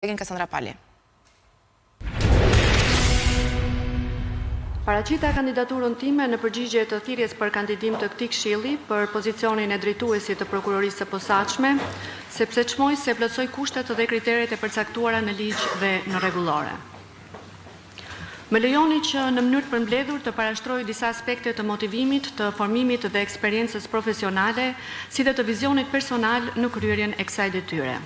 Kassandra Pali. Paraqita kandidaturën time në përgjigje të thirrjes për kandidim të këtij këshilli për pozicionin e drejtuesit të prokurorisë së posaçme, sepse çmoj se plotësoj kushtet dhe kriteret e përcaktuara në ligj dhe në rregullore. Më lejoni që në mënyrë të përmbledhur të parashtroj disa aspekte të motivimit, të formimit dhe eksperiencës profesionale, si dhe të vizionit personal në kryerjen e kësaj detyre.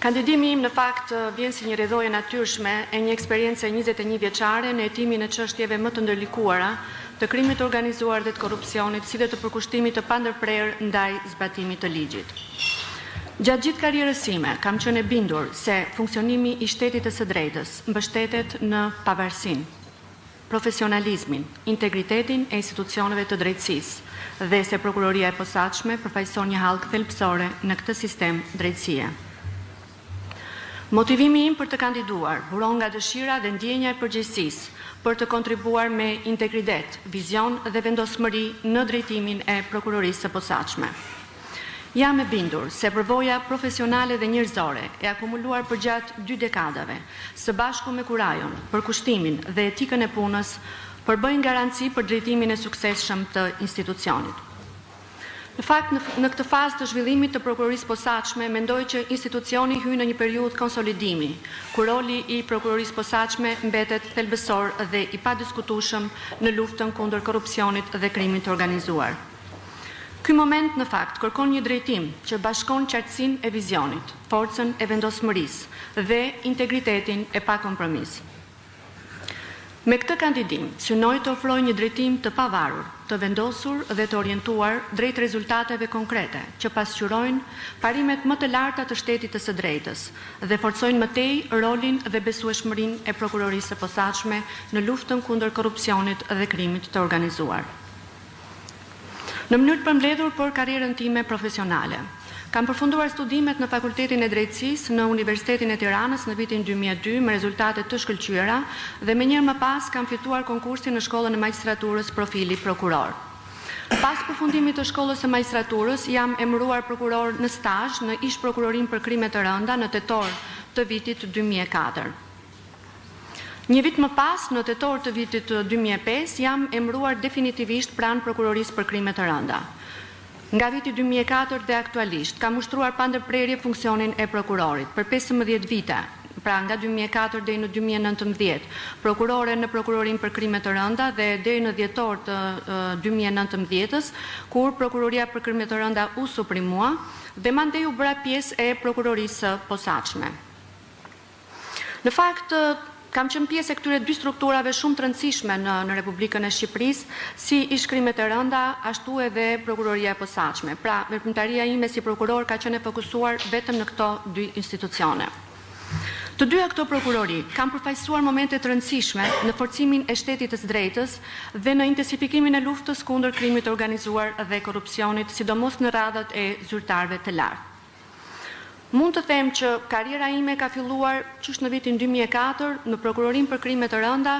Kandidimi im në fakt vjen si një rrjedhojë natyrshme e një eksperiencë 21 vjeçare në hetimin e çështjeve më të ndërlikuara të krimit të organizuar dhe të korrupsionit, si dhe të përkushtimit të pandërprerë ndaj zbatimit të ligjit. Gjatë gjithë karrierës sime kam qenë e bindur se funksionimi i shtetit të së drejtës mbështetet në pavarësinë, profesionalizmin, integritetin e institucioneve të drejtësisë dhe se prokuroria e posaçme përfaqëson një hallk thelbësore në këtë sistem drejtësie. Motivimi im për të kandiduar buron nga dëshira dhe ndjenja e përgjegjësisë për të kontribuar me integritet, vizion dhe vendosmëri në drejtimin e prokurorisë së posaçme. Jam e bindur se përvoja profesionale dhe njerëzore e akumuluar përgjatë 2 dekadave, së bashku me kurajon, përkushtimin dhe etikën e punës, përbëjnë garanci për drejtimin e suksesshëm të institucionit. Në fakt, në këtë fazë të zhvillimit të prokurorisë posaçme, mendoj që institucioni hyn në një periudhë konsolidimi, ku roli i prokurorisë posaçme mbetet thelbësor dhe i padiskutueshëm në luftën kundër korrupsionit dhe krimit të organizuar. Ky moment në fakt kërkon një drejtim që bashkon qartësinë e vizionit, forcën e vendosmërisë dhe integritetin e pakompromis. Me këtë kandidim, synoj të ofroj një drejtim të pavarur, të vendosur dhe të orientuar drejt rezultateve konkrete që pasqyrojnë parimet më të larta të shtetit të së drejtës dhe forcojnë më tej rolin dhe besueshmërinë e prokurorisë së posaçme në luftën kundër korrupsionit dhe krimit të organizuar. Në mënyrë të përmbledhur për karrierën time profesionale, kam përfunduar studimet në Fakultetin e Drejtësisë në Universitetin e Tiranës në vitin 2002 me rezultate të shkëlqyera dhe me njërë më pas kam fituar konkursin në shkollën e magjistraturës profili prokuror. Pas përfundimit të shkollës së magjistraturës jam emëruar prokuror në stazh në ish prokurorin për krime të rënda në tetor të vitit 2004. Një vit më pas, në tetor të vitit 2005, jam emëruar definitivisht pranë prokurorisë për krime të rënda. Nga viti 2004 dhe aktualisht, kam ushtruar pandërprerje funksionin e prokurorit për 15 vite, pra nga 2004 deri në 2019, prokurore në prokurorin për krime të rënda dhe deri në dhjetor të 2019-s, kur prokuroria për krime të rënda u suprimua dhe mandej u bëra pjesë e prokurorisë së posaçme. Në fakt, kam qenë pjesë e këtyre 2 strukturave shumë të rëndësishme në Republikën e Shqipërisë, si ish krimet e rënda, ashtu edhe prokuroria e posaçme. Pra, veprimtaria ime si prokuror ka qenë e fokusuar vetëm në këto 2 institucione. Të dyja këto prokurori kanë përfaqësuar momente të rëndësishme në forcimin e shtetit të së drejtës dhe në intensifikimin e luftës kundër krimit të organizuar dhe korrupsionit, sidomos në radhët e zyrtarëve të lartë. Mund të them që karriera ime ka filluar qysh në vitin 2004 në prokurorin për krime të rënda,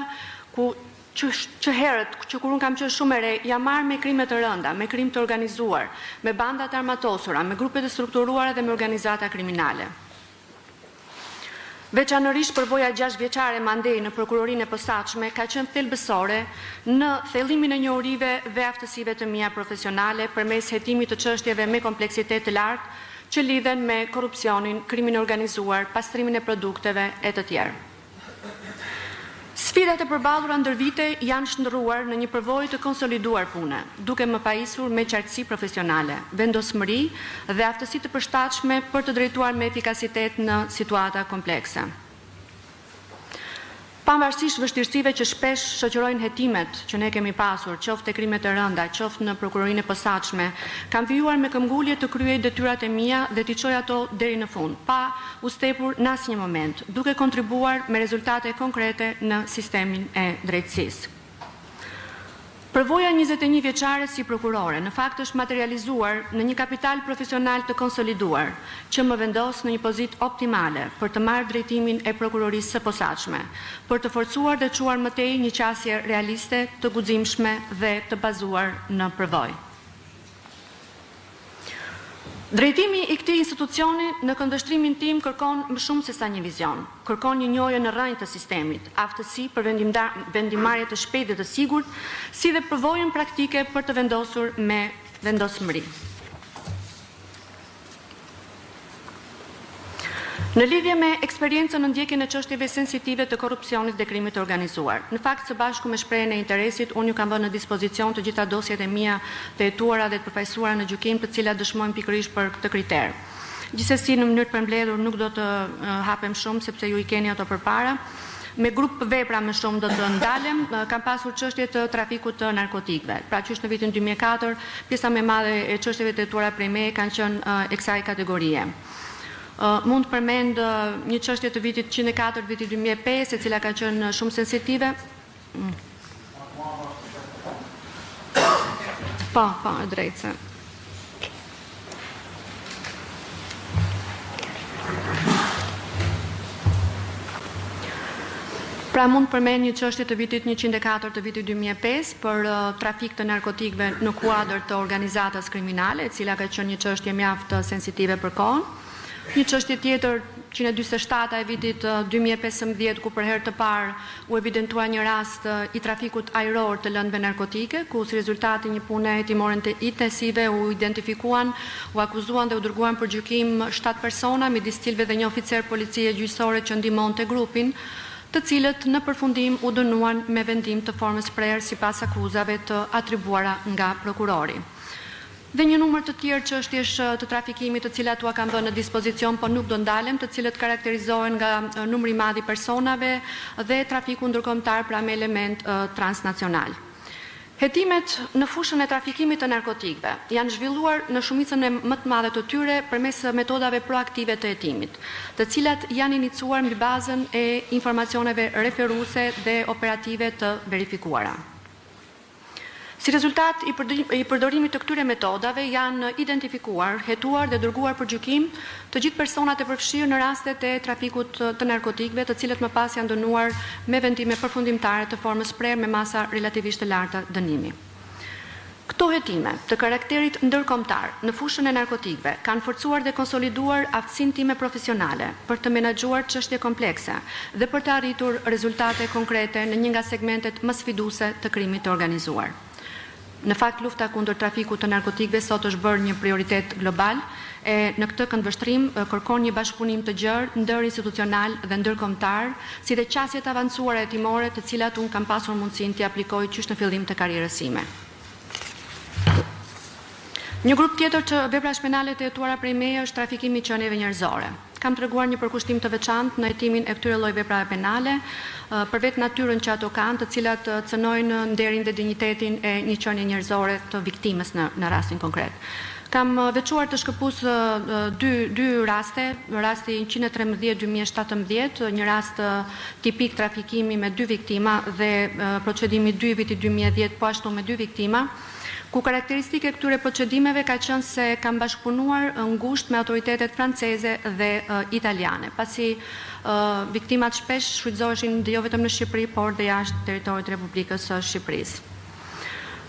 që herët, që kur unë kam qenë shumë e re, jam marrë me krime të rënda, me krim të organizuar, me bandat armatosura, me grupet e strukturuara dhe me organizata kriminale. Veçanërisht përvoja 6 vjeçare mandej në prokurorinë e posaçme ka qenë thelbësore në thellimin e njohurive dhe aftësive të mia profesionale përmes hetimit të çështjeve me kompleksitet të lartë që lidhen me korrupsionin, krimin organizuar, pastrimin e produkteve e të tjerë. Sfidat e përballura ndër vite janë shndërruar në një përvojë të konsoliduar pune, duke më pajisur me qartësi profesionale, vendosmëri dhe aftësi të përshtatshme për të drejtuar me efikasitet në situata komplekse. Pavarësisht vështirësive që shpesh shoqërojnë hetimet që ne kemi pasur, qoftë te krimet e rënda, qoftë në prokurorinë e posaçme, kam vijuar me këmbgulje të kryej detyrat e mia dhe t'i çoj ato deri në fund, pa u stepur në asnjë moment, duke kontribuar me rezultate konkrete në sistemin e drejtësisë. Përvoja 21 vjeçare si prokurore në fakt është materializuar në një kapital profesional të konsoliduar, që më vendos në një pozitë optimale për të marrë drejtimin e prokurorisë së posaçme, për të forcuar dhe çuar më tej një qasje realiste, të guximshme dhe të bazuar në përvojë. Drejtimi i këtij institucioni në këndvështrimin tim kërkon më shumë se sa një vizion. Kërkon një njohje në rrënjë të sistemit, aftësi për vendimarrje të shpejtë dhe të sigurt, si dhe përvojën praktike për të vendosur me vendosmëri. Në lidhje me eksperiencën në ndjekjen e çështjeve sensitive të korrupsionit dhe krimit të organizuar. Në fakt, së bashku me shprehjen e interesit, unë ju kam vënë në dispozicion të gjitha dosjet e mia të hetuara dhe të përfaqësuara në gjykim, të cilat dëshmojnë pikërisht për këtë kriter. Gjithsesi, në mënyrë të përmbledhur nuk do të hapem shumë sepse ju i keni ato përpara. Me grup vepra më shumë do të ndalem, kam pasur çështje të trafikut të narkotikëve. Pra qysh në vitin 2004, pjesa më e madhe e çështjeve të hetuara prej meje kanë qenë e kësaj kategorie. Mund të përmend një çështje të vitit 104 të vitit 2005, e cila ka qenë shumë sensitive. Po, e drejtë. Pra mund të përmend një çështje të vitit 104 të vitit 2005 për trafik të narkotikëve në kuadër të organizatës kriminale, e cila ka qenë një çështje mjaft sensitive për kohën. Një çështje tjetër 147 e vitit 2015 ku për herë të parë u evidentua një rast i trafikut ajror të lëndëve narkotike, ku si rezultati një pune hetimore intensive u identifikuan, u akuzuan dhe u dërguan për gjykim 7 persona, midis cilëve dhe një oficer policie gjyqësore që ndihmonte grupin, të cilët në përfundim u dënuan me vendim të formës prerë sipas akuzave të atribuara nga prokurori. Dhe një numër të tjerë çështjesh të trafikimit të cilat ua kam vënë në dispozicion, po nuk do ndalem, të cilët karakterizohen nga numri i madh i personave dhe trafiku ndërkombëtar pra me element transnacional. Hetimet në fushën e trafikimit të narkotikëve janë zhvilluar në shumicën e më të madhe të tyre përmes metodave proaktive të hetimit, të cilat janë iniciuar mbi bazën e informacioneve referuese dhe operative të verifikuara. Si rezultat i përdorimit të këtyre metodave janë identifikuar, hetuar dhe dërguar për gjykim të gjithë personat e përfshirë në rastet e trafikut të narkotikëve, të cilët më pas janë dënuar me vendime përfundimtare të formës prerë me masa relativisht të larta dënimi. Këto hetime të karakterit ndërkombëtar në fushën e narkotikëve kanë forcuar dhe konsoliduar aftësinë time profesionale për të menaxhuar çështje komplekse dhe për të arritur rezultate konkrete në një nga segmentet më sfiduese të krimit të organizuar. Në fakt, lufta kundër trafikut të narkotikëve sot është bërë një prioritet global e në këtë këndvështrim kërkon një bashkëpunim të gjerë ndër institucional dhe ndërkombëtar, si dhe qasjet avancuara hetimore të cilat unë kam pasur mundësinë t'i aplikoj qysh në fillim të karrierës sime. Një grup tjetër të veprash penale të hetuara prej meje është trafikimi i qenieve njerëzore. Kam treguar një përkushtim të veçantë në hetimin e këtyre lloj veprave penale, për vetë natyrën që ato kanë, të cilat cënojnë nderin dhe dinjitetin e një qenie njerëzore të viktimës në rastin konkret. Kam veçuar të shkëpus dy raste, rasti 113-2017, një rast tipik trafikimi me 2 viktima dhe procedimi 2 vitit 2010 po ashtu me 2 viktima, ku karakteristike këtyre procedimeve ka qenë se kam bashkëpunuar ngushtë me autoritetet franceze dhe italiane, pasi viktimat shpesh shfrytëzoheshin jo vetëm në Shqipëri, por dhe jashtë territorit të Republikës së Shqipërisë.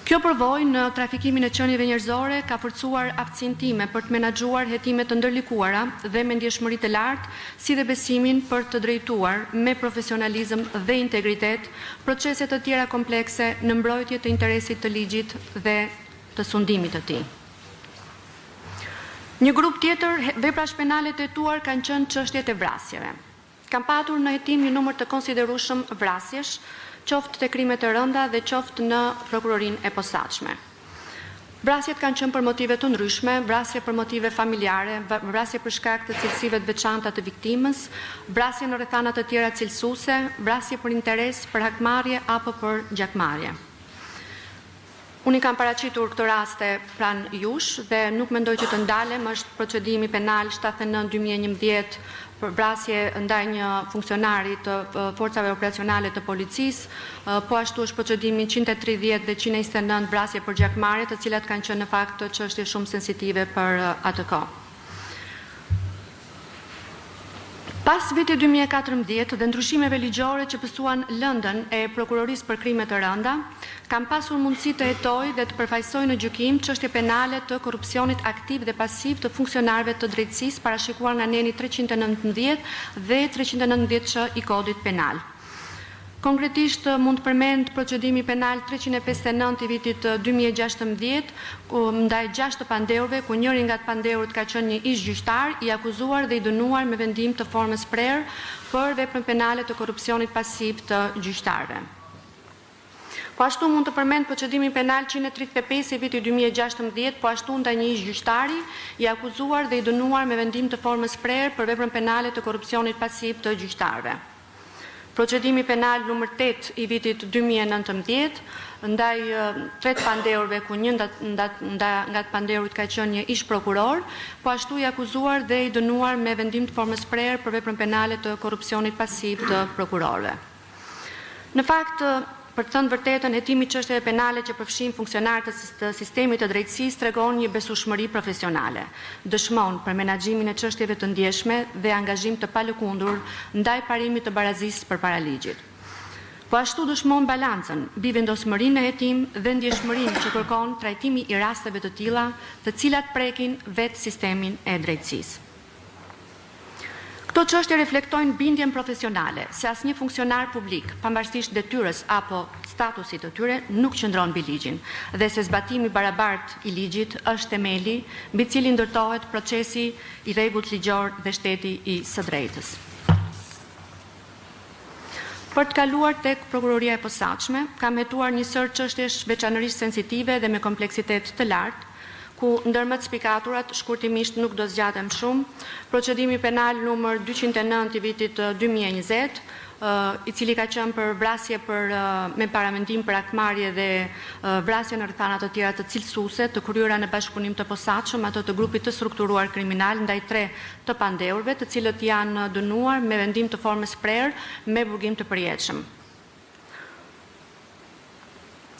Kjo përvojë në trafikimin e qenieve njerëzore ka forcuar aftësinë time për të menaxhuar hetime të ndërlikuara dhe me ndjeshmëri të lartë, si dhe besimin për të drejtuar me profesionalizëm dhe integritet procese të tjera komplekse në mbrojtje të interesit të ligjit dhe të sundimit të tij. Një grup tjetër veprash penale të hetuar kanë qenë çështjet e vrasjeve. Kam patur në hetim një numër të konsiderueshëm vrasjesh, qoftë të krimet e rënda dhe qoftë në prokurorinë e posaçme. Vrasjet kanë qenë për motive të ndryshme, vrasje për motive familjare, vrasje për shkak të cilësive të veçanta të viktimës, vrasje në rrethana të tjera cilësuese, vrasje për interes, për hakmarrje apo për gjakmarrje. Unë i kam paraqitur këtë raste pranë jush dhe nuk mendoj që të ndalem, është procedimi penal 79/2011 për vrasje ndaj një funksionari të forcave operacionale të policisë, po ashtu është procedimi 130 dhe 129 vrasje për gjakmarrje, të cilat kanë qenë në fakt çështje shumë sensitive për atë kohë. Pas vitit 2014 dhe ndryshimeve ligjore që pësuan lëndën e prokurorisë për krime të rënda, kam pasur mundësi të hetoj dhe të përfaqësoj në gjykim çështje penale të korrupsionit aktiv dhe pasiv të funksionarëve të drejtësisë parashikuar nga neni 319 dhe 319 i kodit penal. Konkretisht mund të përmend procedimi penal 359 i vitit 2016 ndaj 6 të pandeurve, ku njëri nga të pandeurët ka qenë një ish gjyqtar i akuzuar dhe i dënuar me vendim të formës prerë për veprën penale të korrupsionit pasiv të gjyqtarëve. Po ashtu mund të përmend procedimin penal 135 i vitit 2016, po ashtu ndaj një ish gjyqtari i akuzuar dhe i dënuar me vendim të formës prerë për veprën penale të korrupsionit pasiv të gjyqtarëve. Procedimi penal numër 8 i vitit 2019 ndaj 3 pandeurve, ku një nga të pandeurit ka qenë një ish prokuror, po ashtu i akuzuar dhe i dënuar me vendim të formës prerë për veprën penale të korrupsionit pasiv të prokurorëve. Në fakt, për të thënë vërtetën, hetimi i çështjeve penale që përfshin funksionarët të sistemit të drejtësisë tregon një besueshmëri profesionale. Dëshmon për menaxhimin e çështjeve të ndjeshme dhe angazhim të palëkundur ndaj parimit të barazisë përpara ligjit. Po ashtu dëshmon balancën mbi vendosmërinë në hetim dhe ndjeshmërinë që kërkon trajtimi i rasteve të tilla, të cilat prekin vetë sistemin e drejtësisë. Këto çështje reflektojnë bindjen profesionale se asnjë funksionar publik, pavarësisht detyrës apo statusit të tyre, nuk qëndron mbi ligjin dhe se zbatimi barabartë i ligjit është themeli mbi cilin ndërtohet procesi i rregullt ligjor dhe shteti i së drejtës. Për të kaluar tek prokuroria e posaçme, kam hetuar një sër çështjesh veçanërisht sensitive dhe me kompleksitet të lartë, ku ndër më të spikaturat, shkurtimisht nuk do zgjatem shumë, procedimi penal numër 209 i vitit 2020, i cili ka qenë për vrasje me paramendim për aktmarrje dhe vrasje në rrethana të tjera të cilësuese të kryera në bashkëpunim të posaçëm, ato të grupit të strukturuar kriminal ndaj 3 të pandeurve, të cilët janë dënuar me vendim të formës prerë me burgim të përjetshëm.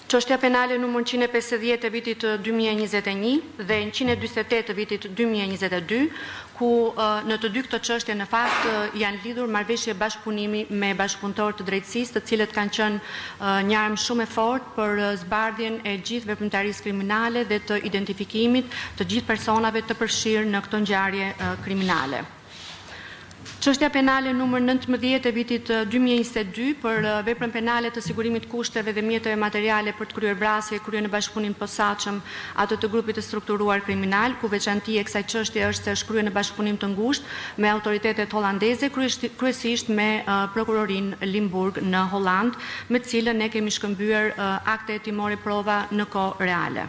Çështja penale numër 150 e vitit 2021 dhe 148 e vitit 2022, ku në të dy këto çështje në fakt janë lidhur marrëveshje bashkëpunimi me bashkëpunëtorë të drejtësisë, të cilët kanë qenë një armë shumë e fortë për zbardhjen e gjithë veprimtarisë kriminale dhe të identifikimit të gjithë personave të përfshirë në këto ngjarje kriminale. Çështja penale numër 19 e vitit 2022 për veprën penale të sigurimit kushteve dhe mjeteve materiale për të kryer vrasje kryer në bashkëpunim të posaçëm ato të grupit të strukturuar kriminal, ku veçantia e kësaj çështje është se është kryer në bashkëpunim të ngushtë me autoritetet hollandeze, kryesisht me prokurorinë Limburg në Holland, me të cilën ne kemi shkëmbyer akte hetimore prova në kohë reale.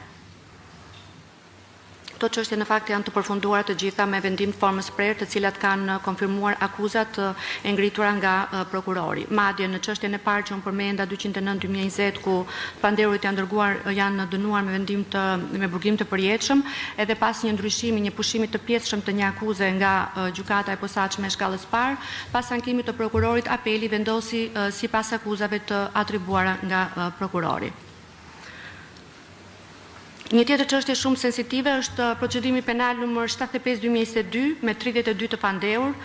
Këto çështje në fakt janë të përfunduara të gjitha me vendim të formës prerë, të cilat kanë konfirmuar akuzat e ngritura nga prokurori. Madje në çështjen e parë që unë përmenda 209/2020, ku pandeurit janë dënuar me vendim me burgim të përjetshëm, edhe pas një ndryshimi, një pushimi të pjesëshëm të një akuze nga gjykata e posaçme e shkallës parë, pas ankimit të prokurorit, apeli vendosi sipas akuzave të atribuara nga prokurori. Një tjetër çështje shumë sensitive është procedimi penal numër 75/2022 me 32 të pandeur,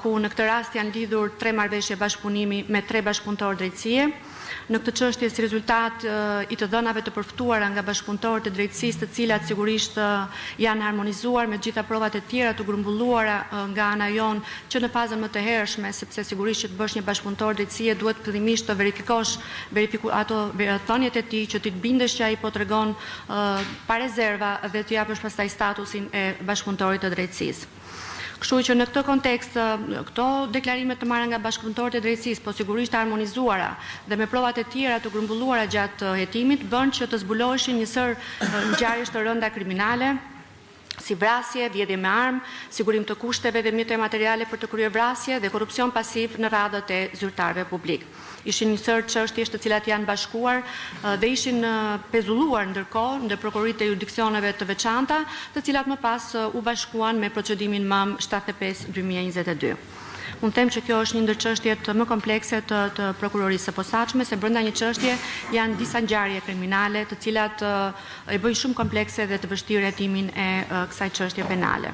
ku në këtë rast janë lidhur 3 marrëveshje bashkëpunimi me 3 bashkëpunëtorë drejtësie. Në këtë çështje, si rezultat i të dhënave të përftuara nga bashkëpunëtorët e drejtësisë, të cilat sigurisht janë harmonizuar me gjitha provat e tjera të grumbulluara nga ana jon që në fazën më të hershme, sepse sigurisht që të bësh një bashkëpunëtor drejtësie duhet fillimisht të verifikosh ato thënjet e tij, që ti të bindesh që ai po tregon pa rezerva dhe të japësh pastaj statusin e bashkëpunëtorit të drejtësisë. Kështu që në këtë kontekst, këto deklarime të marra nga bashkëpunëtorët e drejtësisë, po sigurisht harmonizuara dhe me provat e tjera të grumbulluara gjatë hetimit, bën që të zbuloheshin një sër ngjarjesh të rënda kriminale, si vrasje, vjedhje me armë, sigurim të kushteve dhe mjete materiale për të kryer vrasje dhe korrupsion pasiv në radhët e zyrtarëve publik. Ishin një sër çështjesh të cilat janë bashkuar dhe ishin pezulluar ndërkohë ndër prokuroritë e jurisdiksioneve të veçanta, të cilat më pas u bashkuan me procedimin MAM 75/2022. Unë them që kjo është një ndër çështjet më komplekse të prokurorisë së posaçme, se brenda një çështje janë disa ngjarje kriminale, të cilat e bëjnë shumë komplekse dhe të vështirë hetimin e kësaj çështje penale.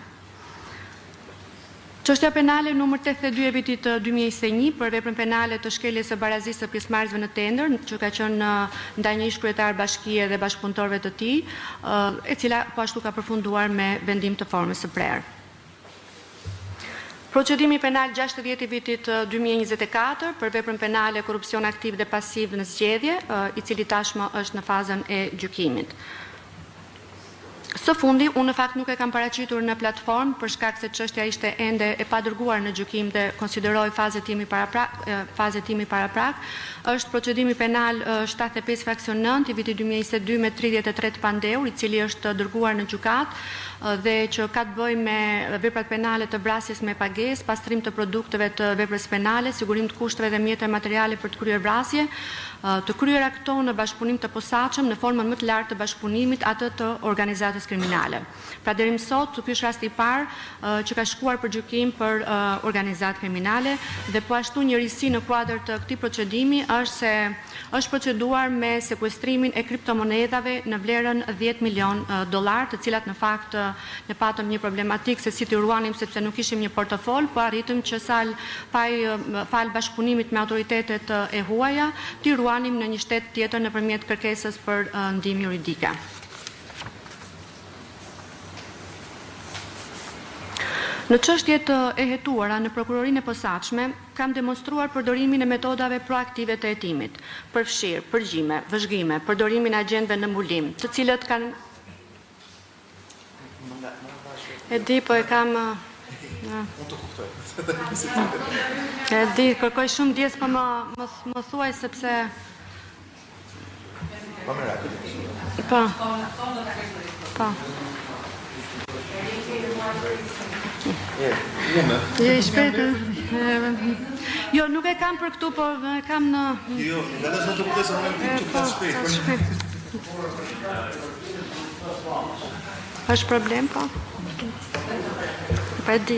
Çështja penale numër 82 e vitit 2021 për veprën penale të shkeljes së barazisë së pjesëmarrësve në tender, që ka qenë ndaj një ish-kryetar bashkie dhe bashkëpunëtorëve të tij, e cila po ashtu ka përfunduar me vendim të formës së prerë. Procedimi penal 60 i vitit 2024 për veprën penale korrupsion aktiv dhe pasiv në zgjedhje, i cili tashmë është në fazën e gjykimit. Së fundi, unë në fakt nuk e kam paraqitur në platformë për shkak se çështja ishte ende e padërguar në gjykim dhe konsideroj fazë timi paraprak, është procedimi penal 75 fraksion 9 i vitit 2022 me 33 pandeur, i cili është dërguar në gjykat dhe që ka të bëjë me veprat penale të vrasjes me pagesë, pastrim të produkteve të veprës penale, sigurim të kushteve dhe mjete materiale për të kryer vrasje, të kryera këto në bashkëpunim të posaçëm në formën më të lartë të bashkëpunimit atë të organizatës kriminale. Pra deri më sot, ky është rasti i parë që ka shkuar për gjykim për organizatë kriminale dhe po ashtu njërisi në kuadër të këtij procedimi është se është proceduar me sekuestrimin e kriptomonedave në vlerën $10 milion, të cilat në fakt ne patëm një problematik se si t'i ruanim sepse nuk ishim një portofol, po arritëm që fal bashkëpunimit me autoritetet e huaja, t'i ruanim në një shtet tjetër nëpërmjet kërkesës për ndihmë juridike. Në çështjet e hetuara në prokurorinë e posaçme, kam demonstruar përdorimin e metodave proaktive të hetimit, përfshirë, përgjime, vëzhgime, përdorimin e agjentëve në mbulim, të cilët kanë... E di, po e kam... E di, kërkoj shumë djes, po më thuaj sepse... Po. Po. Je i shpejtë. Jo, nuk e kam për këtu, po e kam në... Jo, nga dhe të përtesë në tim që të shpejtë. Është problem, po? Pa e di.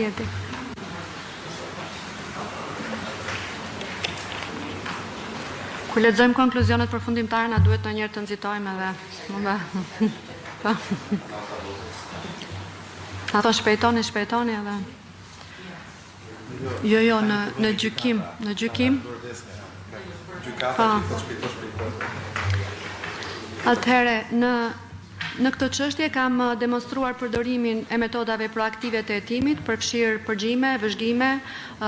Kur lexojmë konkluzionet përfundimtare, na duhet në njërë të nxitojmë edhe... Po. Ato shpejtoni edhe... Jo, në gjykim. Në gjykim. Atëhere, në këtë çështje kam demonstruar përdorimin e metodave proaktive të hetimit, përfshirë përgjime, vëzhgime,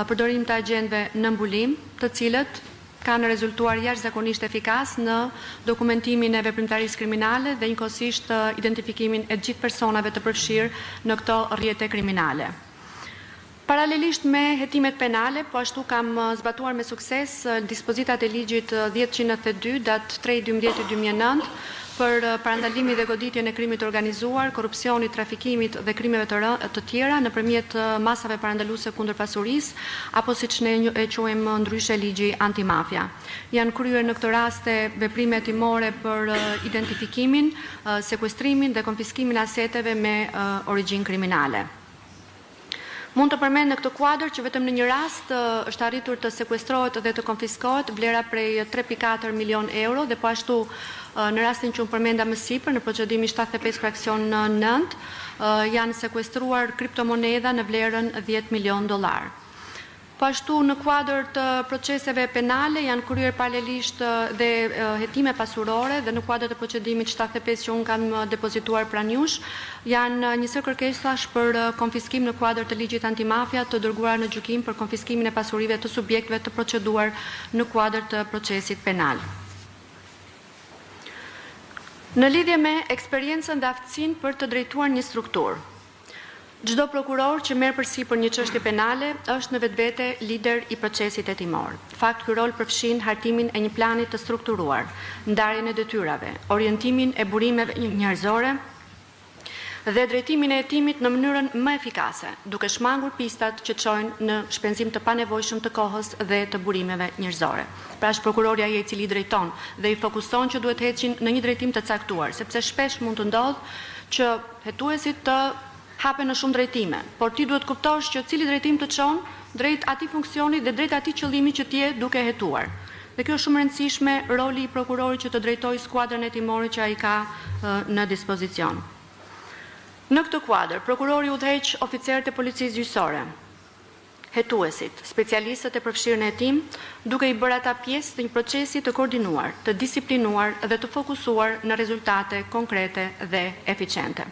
përdorim të agjentëve në mbulim, të cilët kanë rezultuar jashtëzakonisht efikas në dokumentimin e veprimtarisë kriminale dhe njëkohësisht identifikimin e gjithë personave të përfshirë në këto rrjete kriminale. Paralelisht me hetimet penale, po ashtu kam zbatuar me sukses dispozitat e ligjit 1092 datë 3/12/2009 për parandalimin dhe goditjen e krimit organizuar, korrupsionit, trafikimit dhe krimeve të tjera nëpërmjet masave parandaluese kundër pasurisë, apo siç ne e quajmë ndryshe ligji antimafia. Janë kryer në këtë raste veprime hetimore për identifikimin, sekuestrimin dhe konfiskimin e aseteve me origjinë kriminale. Mund të përmend në këtë kuadër që vetëm në një rast është arritur të sekuestrohet dhe të konfiskohet vlera prej 3.4 milion euro dhe po ashtu në rastin që unë përmenda më sipër në procedimi 75 fraksion 9 janë sekuestruar kriptomoneda në vlerën $10 milion. Po ashtu në kuadër të proceseve penale janë kryer paralelisht dhe hetime pasurore dhe në kuadër të procedimit 75 që unë kam depozituar pranë jush, janë njësër kërkesash për konfiskim në kuadër të ligjit antimafia të dërguar në gjykim për konfiskimin e pasurive të subjektëve të proceduar në kuadër të procesit penal. Në lidhje me eksperiencën dhe aftësinë për të drejtuar një strukturë, çdo prokuror që merr përsipër një çështje penale është në vetvete lider i procesit hetimor. Fakt, ky rol përfshin hartimin e një plani të strukturuar, ndarjen e detyrave, orientimin e burimeve njerëzore dhe drejtimin e hetimit në mënyrën më efikase, duke shmangur pistat që çojnë në shpenzim të panevojshëm të kohës dhe të burimeve njerëzore. Pra është prokurori ai i cili drejton dhe i fokuson që duhet heqin në një drejtim të caktuar, sepse shpesh mund të ndodhë që hetuesit të hapen në shumë drejtime, por ti duhet kuptosh që cili drejtim të çon drejt atij funksioni dhe drejt atij qëllimi që ti je duke hetuar. Dhe kjo është shumë e rëndësishme roli i prokurorit që të drejtojë skuadrën hetimore që ai ka në dispozicion. Në këtë kuadër, prokurori udhëheq oficerët e policisë gjyqësore, hetuesit, specialistët e përfshirë në hetim, duke i bërë ata pjesë të një procesi të koordinuar, të disiplinuar dhe të fokusuar në rezultate konkrete dhe eficiente.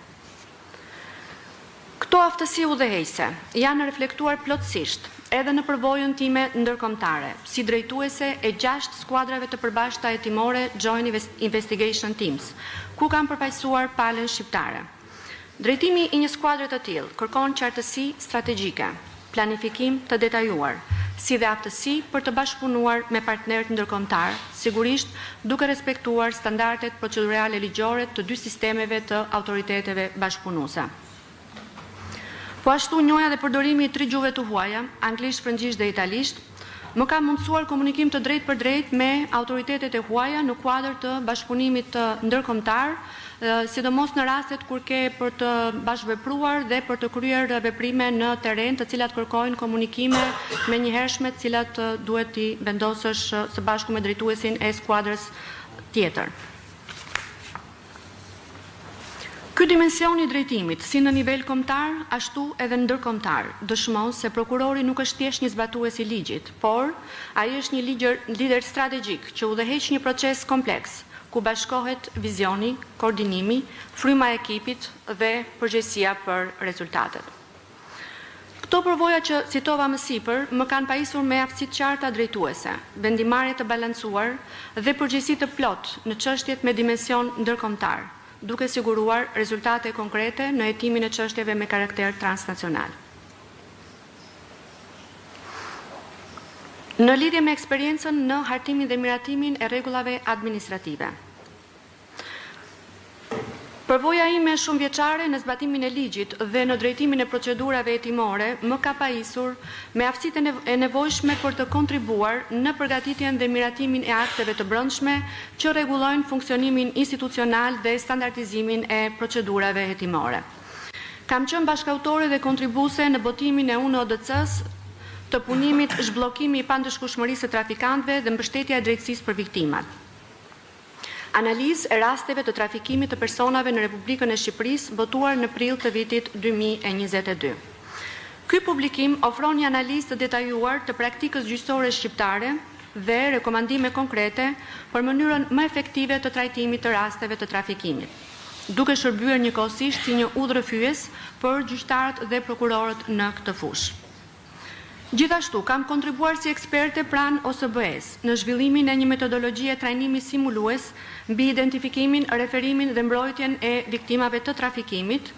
Këto aftësi udhëheqëse janë reflektuar plotësisht edhe në përvojën time ndërkombëtare, si drejtuese e 6 skuadrave të përbashkëta hetimore Joint Investigation Teams, ku kam përfaqësuar palën shqiptare. Drejtimi i një skuadre të tillë kërkon qartësi strategjike, planifikim të detajuar, si dhe aftësi për të bashkëpunuar me partnerët ndërkombëtar, sigurisht duke respektuar standardet procedurale ligjore të dy sistemeve të autoriteteve bashkëpunuese. Po ashtu njohja dhe përdorimi i 3 gjuhëve të huaja, anglisht, frëngjisht dhe italisht, më ka mundësuar komunikim të drejtë për drejtë me autoritetet e huaja në kuadër të bashkëpunimit të ndërkombëtar, sidomos në rastet kur ke për të bashkëvepruar dhe për të kryer veprime në terren, të cilat kërkojnë komunikime menjëhershme, të cilat duhet t'i vendosësh së bashku me drejtuesin e skuadrës tjetër. Ky dimension i drejtimit, si në nivel kombëtar, ashtu edhe ndërkombëtar, dëshmon se prokurori nuk është thjesht një zbatues i ligjit, por ai është një lider strategjik që udhëheq një proces kompleks, ku bashkohet vizioni, koordinimi, fryma e ekipit dhe përgjegjësia për rezultatet. Këto përvoja që citova më sipër më kanë pajisur me aftësi të qarta drejtuese, vendimarrje të balancuar dhe përgjegjësi të plotë në çështjet me dimension ndërkombëtar, duke siguruar rezultate konkrete në hetimin e çështjeve me karakter transnacional. Në lidhje me eksperiencën në hartimin dhe miratimin e rregullave administrative. Përvoja ime shumëvjeçare në zbatimin e ligjit dhe në drejtimin e procedurave hetimore më ka pajisur me aftësitë e nevojshme për të kontribuar në përgatitjen dhe miratimin e akteve të brendshme që rregullojnë funksionimin institucional dhe standardizimin e procedurave hetimore. Kam qenë bashkëautore dhe kontribuese në botimin e UNODC-s të punimit zhbllokimi i pandëshkueshmërisë së trafikantëve dhe mbështetja e drejtësisë për viktimat. Analizë e rasteve të trafikimit të personave në Republikën e Shqipërisë botuar në prill të vitit 2022. Ky publikim ofron një analizë të detajuar të praktikës gjyqësore shqiptare dhe rekomandime konkrete për mënyrën më efektive të trajtimit të rasteve të trafikimit, duke shërbyer njëkohësisht si një udhërrëfyes për gjyqtarët dhe prokurorët në këtë fushë. Gjithashtu, kam kontribuar si eksperte pranë OSBE-s në zhvillimin e një metodologjie trajnimi simulues mbi identifikimin, referimin dhe mbrojtjen e viktimave të trafikimit,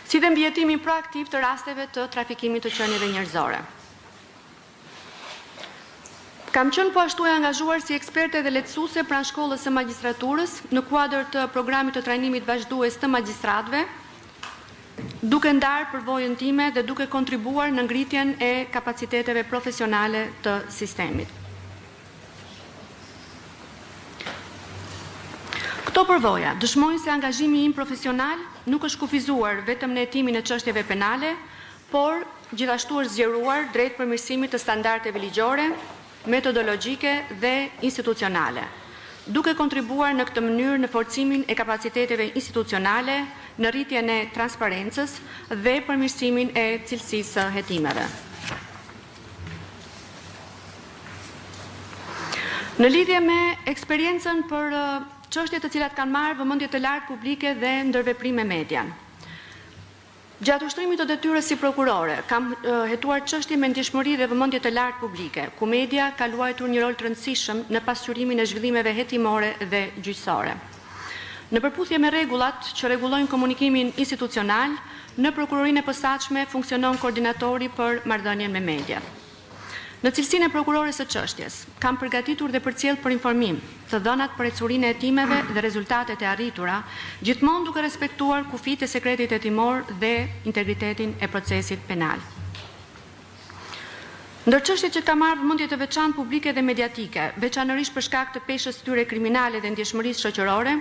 si dhe mbi hetimin proaktiv të rasteve të trafikimit të qenieve njerëzore. Kam qenë po ashtu e angazhuar si eksperte dhe lehtësuese pranë shkollës së magjistraturës në kuadër të programit të trajnimit vazhdues të magjistratëve, duke ndarë përvojën time dhe duke kontribuar në ngritjen e kapaciteteve profesionale të sistemit. Këto përvoja dëshmojnë se angazhimi im profesional nuk është kufizuar vetëm në hetimin e çështjeve penale, por gjithashtu është zgjeruar drejt përmirësimit të standardeve ligjore, metodologjike dhe institucionale, duke kontribuar në këtë mënyrë në forcimin e kapaciteteve institucionale, në rritjen e transparencës dhe përmirësimin e cilësisë së hetimeve. Në lidhje me eksperiencën për çështjet të cilat kanë marrë vëmendje të lartë publike dhe ndërveprim me median. Gjatë ushtrimit të detyrës si prokurore, kam hetuar çështje me ndjeshmëri dhe vëmendje të lartë publike, ku media ka luajtur një rol të rëndësishëm në pasqyrimin e zhvillimeve hetimore dhe gjyqësore. Në përputhje me rregullat që rregullojnë komunikimin institucional, në prokurorinë e posaçme funksionon koordinatori për marrëdhënien me media. Në cilësinë e prokurores së çështjes, kam përgatitur dhe përcjell për informim të dhënat për ecurinë e hetimeve dhe rezultatet e arritura, gjithmonë duke respektuar kufitë e sekretit hetimor dhe integritetin e procesit penal. Ndër çështjet që ka marrë vëmendje të veçantë publike dhe mediatike, veçanërisht për shkak të peshës së tyre kriminale dhe ndjeshmërisë shoqërore,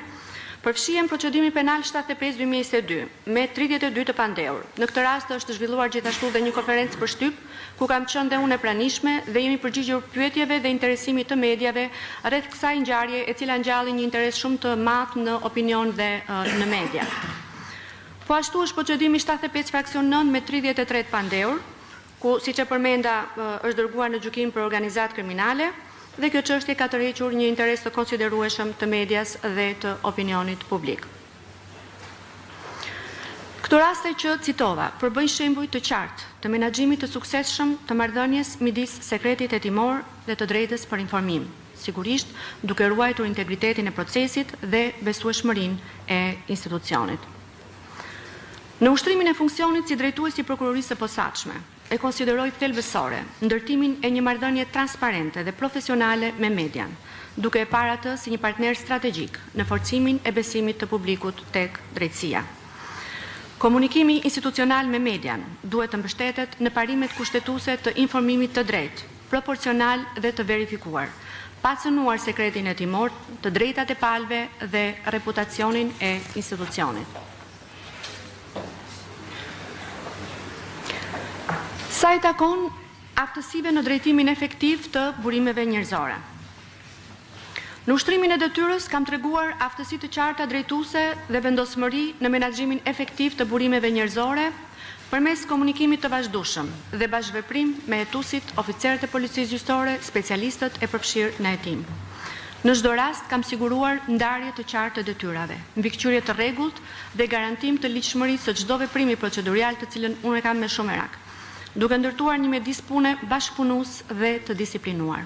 përfshihen procedimi penal 75/2022 me 32 të pandehur. Në këtë rast është zhvilluar gjithashtu dhe një konferencë për shtyp, ku kam qenë dhe unë e pranishme dhe jemi përgjigjur pyetjeve dhe interesimit të mediave rreth kësaj ngjarje, e cila ngjalli një interes shumë të madh në opinion dhe në media. Po ashtu është procedimi 75 fraksion 9 me 33 pandeur, ku siç e përmenda është dërguar në gjykim për organizat kriminale dhe kjo çështje ka tërhequr një interes të konsiderueshëm të medias dhe të opinionit publik. Këto raste që citova përbëjnë shembuj të qartë të menaxhimit të suksesshëm të marrëdhënies midis sekretit hetimor dhe të drejtës për informim, sigurisht duke ruajtur integritetin e procesit dhe besueshmërinë e institucionit. Në ushtrimin e funksionit si drejtuesi i prokurorisë së posaçme, e konsideroj thelbësore ndërtimin e një marrëdhënie transparente dhe profesionale me median, duke e parë atë si një partner strategjik në forcimin e besimit të publikut tek drejtësia. Komunikimi institucional me median duhet të mbështetet në parimet kushtetuese të informimit të drejtë, proporcional dhe të verifikuar, pa cënuar sekretin hetimor, të drejtat e palëve dhe reputacionin e institucionit. Sa i takon aftësive në drejtimin efektiv të burimeve njerëzore. Në ushtrimin e detyrës kam treguar aftësi të qarta drejtuese dhe vendosmëri në menaxhimin efektiv të burimeve njerëzore përmes komunikimit të vazhdueshëm dhe bashkëveprim me hetuesit, oficerët e policisë gjyqësore, specialistët e përfshirë në hetim. Në çdo rast kam siguruar ndarje të qartë të detyrave, mbikëqyrje të rregullt dhe garantim të ligjshmërisë së çdo veprimi procedurial të cilën unë kam me shumë merak, duke ndërtuar një mjedis pune bashkëpunues dhe të disiplinuar.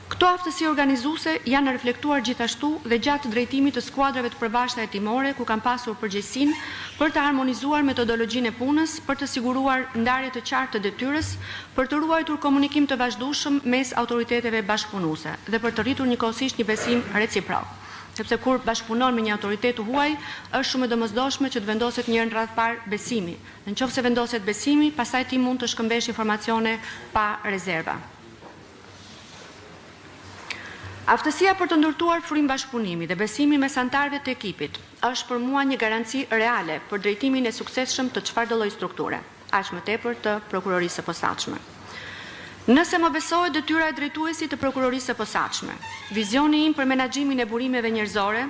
Këto aftësi organizuese janë reflektuar gjithashtu dhe gjatë drejtimit të skuadrave të përbashkëta hetimore, ku kam pasur përgjegjësinë për të harmonizuar metodologjinë e punës, për të siguruar ndarje të qartë të detyrës, për të ruajtur komunikim të vazhdueshëm mes autoriteteve bashkëpunuese dhe për të rritur njëkohësisht një besim reciprok. Sepse kur bashkëpunon me një autoritet të huaj, është shumë e domosdoshme që të vendoset një radhë parë besimi. Nëse vendoset besimi, pastaj ti mund të shkëmbesh informacione pa rezerva. Aftësia për të ndërtuar frymë bashkëpunimi dhe besimi mes anëtarëve të ekipit është për mua një garanci reale për drejtimin e suksesshëm të çfarëdo lloji strukture, aq më tepër të prokurorisë së posaçme. Nëse më besohet detyra e drejtuesit të prokurorisë së posaçme, vizioni im për menaxhimin e burimeve njerëzore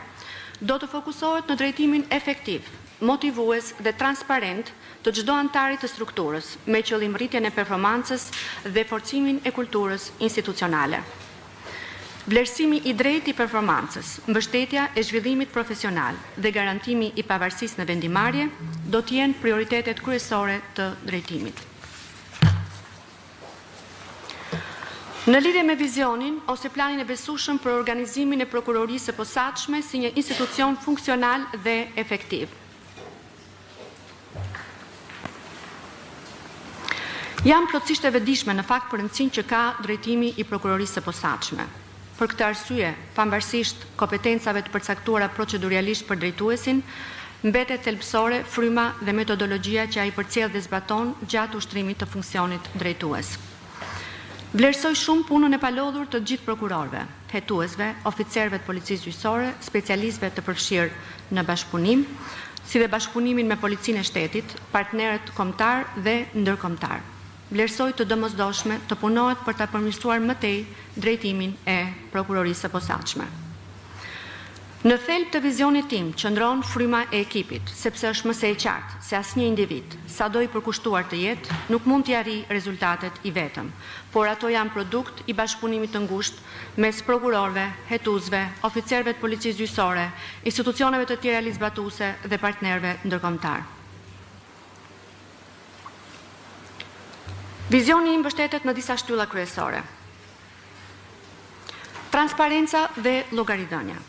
do të fokusohet në drejtimin efektiv, motivues dhe transparent të çdo anëtari të strukturës, me qëllim rritjen e performancës dhe forcimin e kulturës institucionale. Vlerësimi i drejtë i performancës, mbështetja e zhvillimit profesional dhe garantimi i pavarësisë në vendimarrje do të jenë prioritetet kryesore të drejtimit. Në lidhje me vizionin ose planin e besueshëm për organizimin e prokurorisë së posaçme si një institucion funksional dhe efektiv. Jam plotësisht e vetëdijshme në fakt për rëndësinë që ka drejtimi i prokurorisë së posaçme. Për këtë arsye, pavarësisht kompetencave të përcaktuara proceduralisht për drejtuesin, mbetet thelbësore fryma dhe metodologjia që ai përcjell dhe zbaton gjatë ushtrimit të funksionit drejtues. Vlerësoj shumë punën e palodhur të gjithë prokurorëve, hetuesve, oficerëve të policisë gjyqësore, specialistëve të përfshirë në bashkëpunim, si dhe bashkëpunimin me policinë e shtetit, partnerët kombëtar dhe ndërkombëtar. Vlerësoj të domosdoshme të punohet për ta përmirësuar më tej drejtimin e prokurorisë së posaçme. Në thelb të vizionit tim qëndron fryma e ekipit, sepse është më së qartë se asnjë individ, sado i përkushtuar të jetë, nuk mund t'i arrijë rezultatet i vetëm, por ato janë produkt i bashkëpunimit të ngushtë mes prokurorëve, hetuesve, oficerëve të policisë gjyqësore, institucioneve të tjera ligjzbatuese dhe partnerëve ndërkombëtar. Vizioni im mbështetet në disa shtylla kryesore. Transparenca dhe llogaridhënia.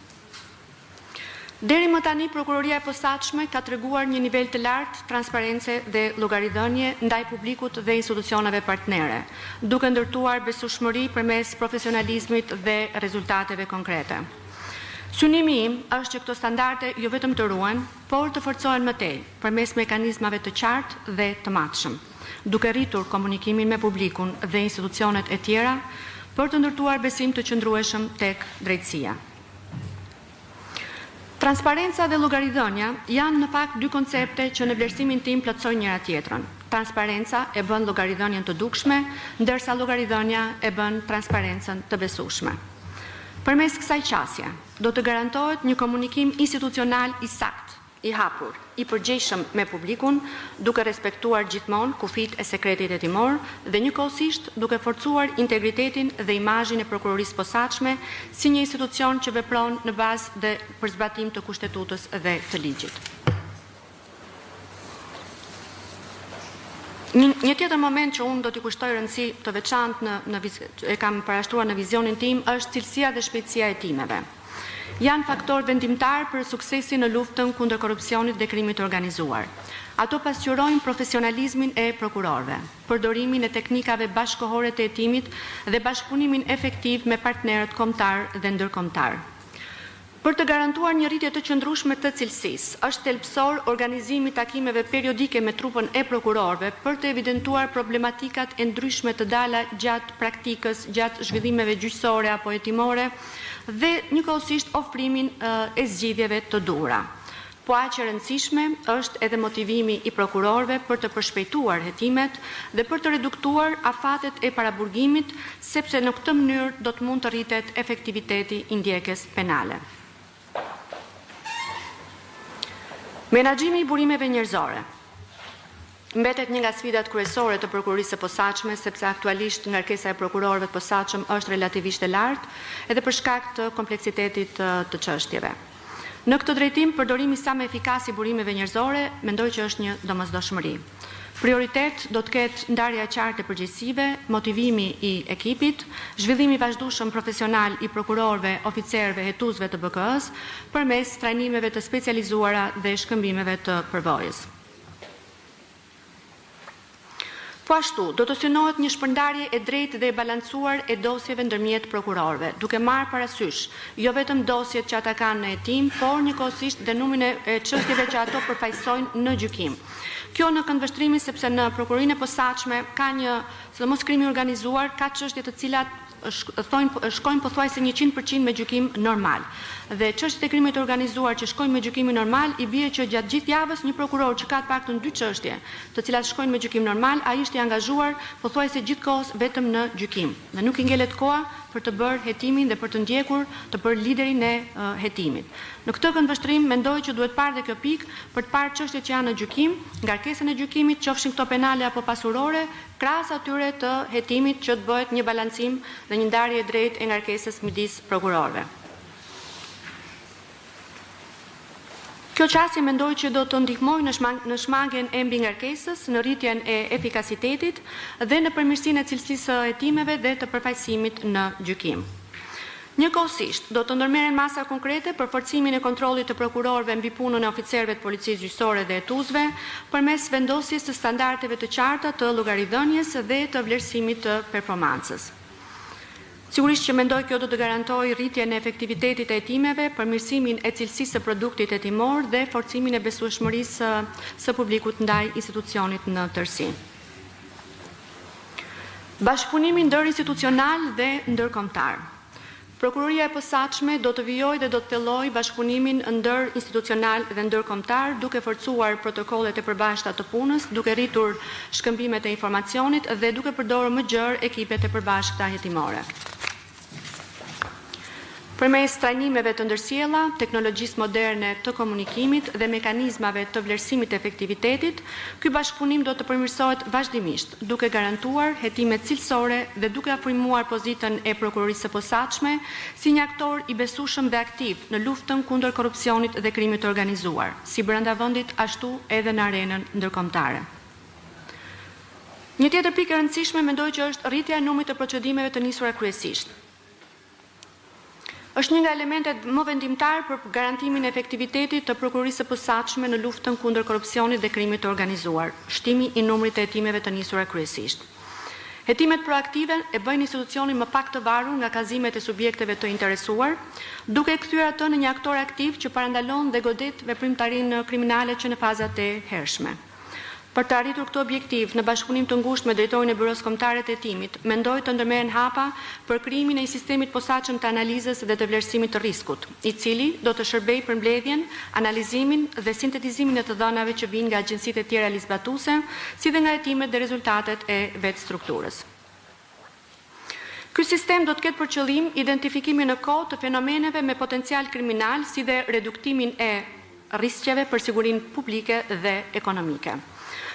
Deri më tani prokuroria e posaçme ka treguar një nivel të lartë transparence dhe llogaridhënie ndaj publikut dhe institucioneve partnere, duke ndërtuar besueshmëri përmes profesionalizmit dhe rezultateve konkrete. Synimi im është që këto standarde jo vetëm të ruhen, por të forcohen më tej përmes mekanizmave të qartë dhe të matshëm, duke rritur komunikimin me publikun dhe institucionet e tjera për të ndërtuar besim të qëndrueshëm tek drejtësia. Transparenca dhe llogaridhënia janë në fakt dy koncepte që në vlerësimin tim plotësojnë njëra tjetrën. Transparenca e bën llogaridhënien të dukshme, ndërsa llogaridhënia e bën transparencën të besueshme. Përmes kësaj qasje, do të garantohet një komunikim institucional i saktë i hapur, i përgjegjshëm me publikun, duke respektuar gjithmonë kufit e sekretit hetimor dhe njëkohësisht duke forcuar integritetin dhe imazhin e prokurorisë posaçme si një institucion që vepron në bazë dhe për zbatim të kushtetutës dhe të ligjit. Një tjetër moment që unë do t'i kushtoj rëndësi të veçantë e kam parashtruar në vizionin tim është cilësia dhe shpejtësia e hetimeve. Janë faktor vendimtar për suksesin në luftën kundër korrupsionit dhe krimit të organizuar. Ato pasqyrojnë profesionalizmin e prokurorëve, përdorimin e teknikave bashkëkohore të hetimit dhe bashkëpunimin efektiv me partnerët kombëtar dhe ndërkombëtar. Për të garantuar një rritje të qëndrueshme të cilësisë, është thelbësor organizimi i takimeve periodike me trupën e prokurorëve për të evidentuar problematikat e ndryshme të dala gjatë praktikës, gjatë zhvillimeve gjyqësore apo hetimore dhe njëkohësisht ofrimin e zgjidhjeve të duhura. Po aq e rëndësishme është edhe motivimi i prokurorëve për të përshpejtuar hetimet dhe për të reduktuar afatet e paraburgimit, sepse në këtë mënyrë do të mund të rritet efektiviteti i ndjekjes penale. Menaxhimi i burimeve njerëzore mbetet një nga sfidat kryesore të prokurorisë së posaçme, sepse aktualisht ngarkesa e prokurorëve të posaçëm është relativisht e lartë, edhe për shkak të kompleksitetit të çështjeve. Në këtë drejtim, përdorimi sa më efikas i burimeve njerëzore, mendoj që është një domosdoshmëri. Prioritet do të ketë ndarja e qartë e përgjegjësive, motivimi i ekipit, zhvillimi i vazhdueshëm profesional i prokurorëve, oficerëve, hetuesve të BK-s përmes trajnimeve të specializuara dhe shkëmbimeve të përvojës. Po ashtu, do të synohet një shpërndarje e drejtë dhe e balancuar e dosjeve ndërmjet prokurorëve, duke marrë parasysh jo vetëm dosjet që ata kanë në hetim, por njëkohësisht dhe numrin e çështjeve që ato përfaqësojnë në gjykim. Kjo në këndvështrimin sepse në prokurorinë e posaçme ka një, sidomos krimi organizuar, ka çështje të cilat shkojnë pothuajse 100% me gjykim normal. Dhe çështjet e krimit të organizuar që shkojnë me gjykimin normal, i bie që gjatë gjithë javës një prokuror që ka të paktën 2 çështje, të cilat shkojnë me gjykim normal, ai është i angazhuar pothuajse gjithkohës vetëm në gjykim. Dhe nuk i ngelet koha për të bërë hetimin dhe për të ndjekur, të bërë liderin e hetimit. Në këtë këndvështrim mendoj që duhet parë dhe kjo pikë për të parë çështjet që janë në gjykim, ngarkesën e gjykimit, qofshin këto penale apo pasurore, krahas atyre të hetimit që të bëhet një balancim dhe një ndarje e drejtë e ngarkesës midis prokurorëve. Kjo çështje mendoj që do të ndihmojë në shmangjen e mbingarkesës, në rritjen e efikasitetit dhe në përmirësinë e cilësisë së hetimeve dhe të përfaqësimit në gjykim. Njëkohësisht, do të ndërmerren masa konkrete për forcimin e kontrollit të prokurorëve mbi punën e oficerëve të policisë gjyqësore dhe hetuesve përmes vendosjes së standardeve të qarta të llogaridhënies dhe të vlerësimit të performancës. Sigurisht që mendoj kjo do të garantojë rritjen e efektivitetit e hetimeve, përmirësimin e cilësisë së produktit hetimor dhe forcimin e besueshmërisë së publikut ndaj institucionit në tërësi. Bashkëpunimi ndërinstitucional dhe ndërkombëtar. Prokuroria e posaçme do të vijojë dhe do të thellojë bashkëpunimin ndërinstitucional dhe ndërkombëtar duke forcuar protokollet e përbashkëta të punës, duke rritur shkëmbimet e informacionit dhe duke përdorur më gjerë ekipet e përbashkëta hetimore. Përmes trajnimeve të ndërsjella, teknologjisë moderne të komunikimit dhe mekanizmave të vlerësimit të efektivitetit, ky bashkëpunim do të përmirësohet vazhdimisht, duke garantuar hetime cilësore dhe duke afrimuar pozitën e prokurorisë së posaçme si një aktor i besueshëm dhe aktiv në luftën kundër korrupsionit dhe krimit të organizuar, si brenda vendit ashtu edhe në arenën ndërkombëtare. Një tjetër pikë e rëndësishme mendoj që është rritja e numrit të procedimeve të nisura kryesisht. Është një nga elementet më vendimtar për garantimin e efektivitetit të prokurorisë së posaçme në luftën kundër korrupsionit dhe krimit të organizuar, shtimi i numrit të hetimeve të nisura kryesisht. Hetimet proaktive e bëjnë institucionin më pak të varur nga kazimet e subjekteve të interesuar, duke kthyer atë në një aktor aktiv që parandalon dhe godet veprimtarinë kriminale që në fazat e hershme. Për të arritur këtë objektiv në bashkëpunim të ngushtë me drejtorin e Byros Kombëtare të Hetimit, mendoj të ndërmerren hapa për krijimin e një sistemi të posaçëm të analizës dhe të vlerësimit të riskut, i cili do të shërbejë për mbledhjen, analizimin dhe sintetizimin e të dhënave që vijnë nga agjencitë e tjera ligjbatuese, si dhe nga hetimet dhe rezultatet e vetë strukturës. Ky sistem do të ketë për qëllim identifikimin në kohë të fenomeneve me potencial kriminal, si dhe reduktimin e rrisqeve për sigurinë publike dhe ekonomike.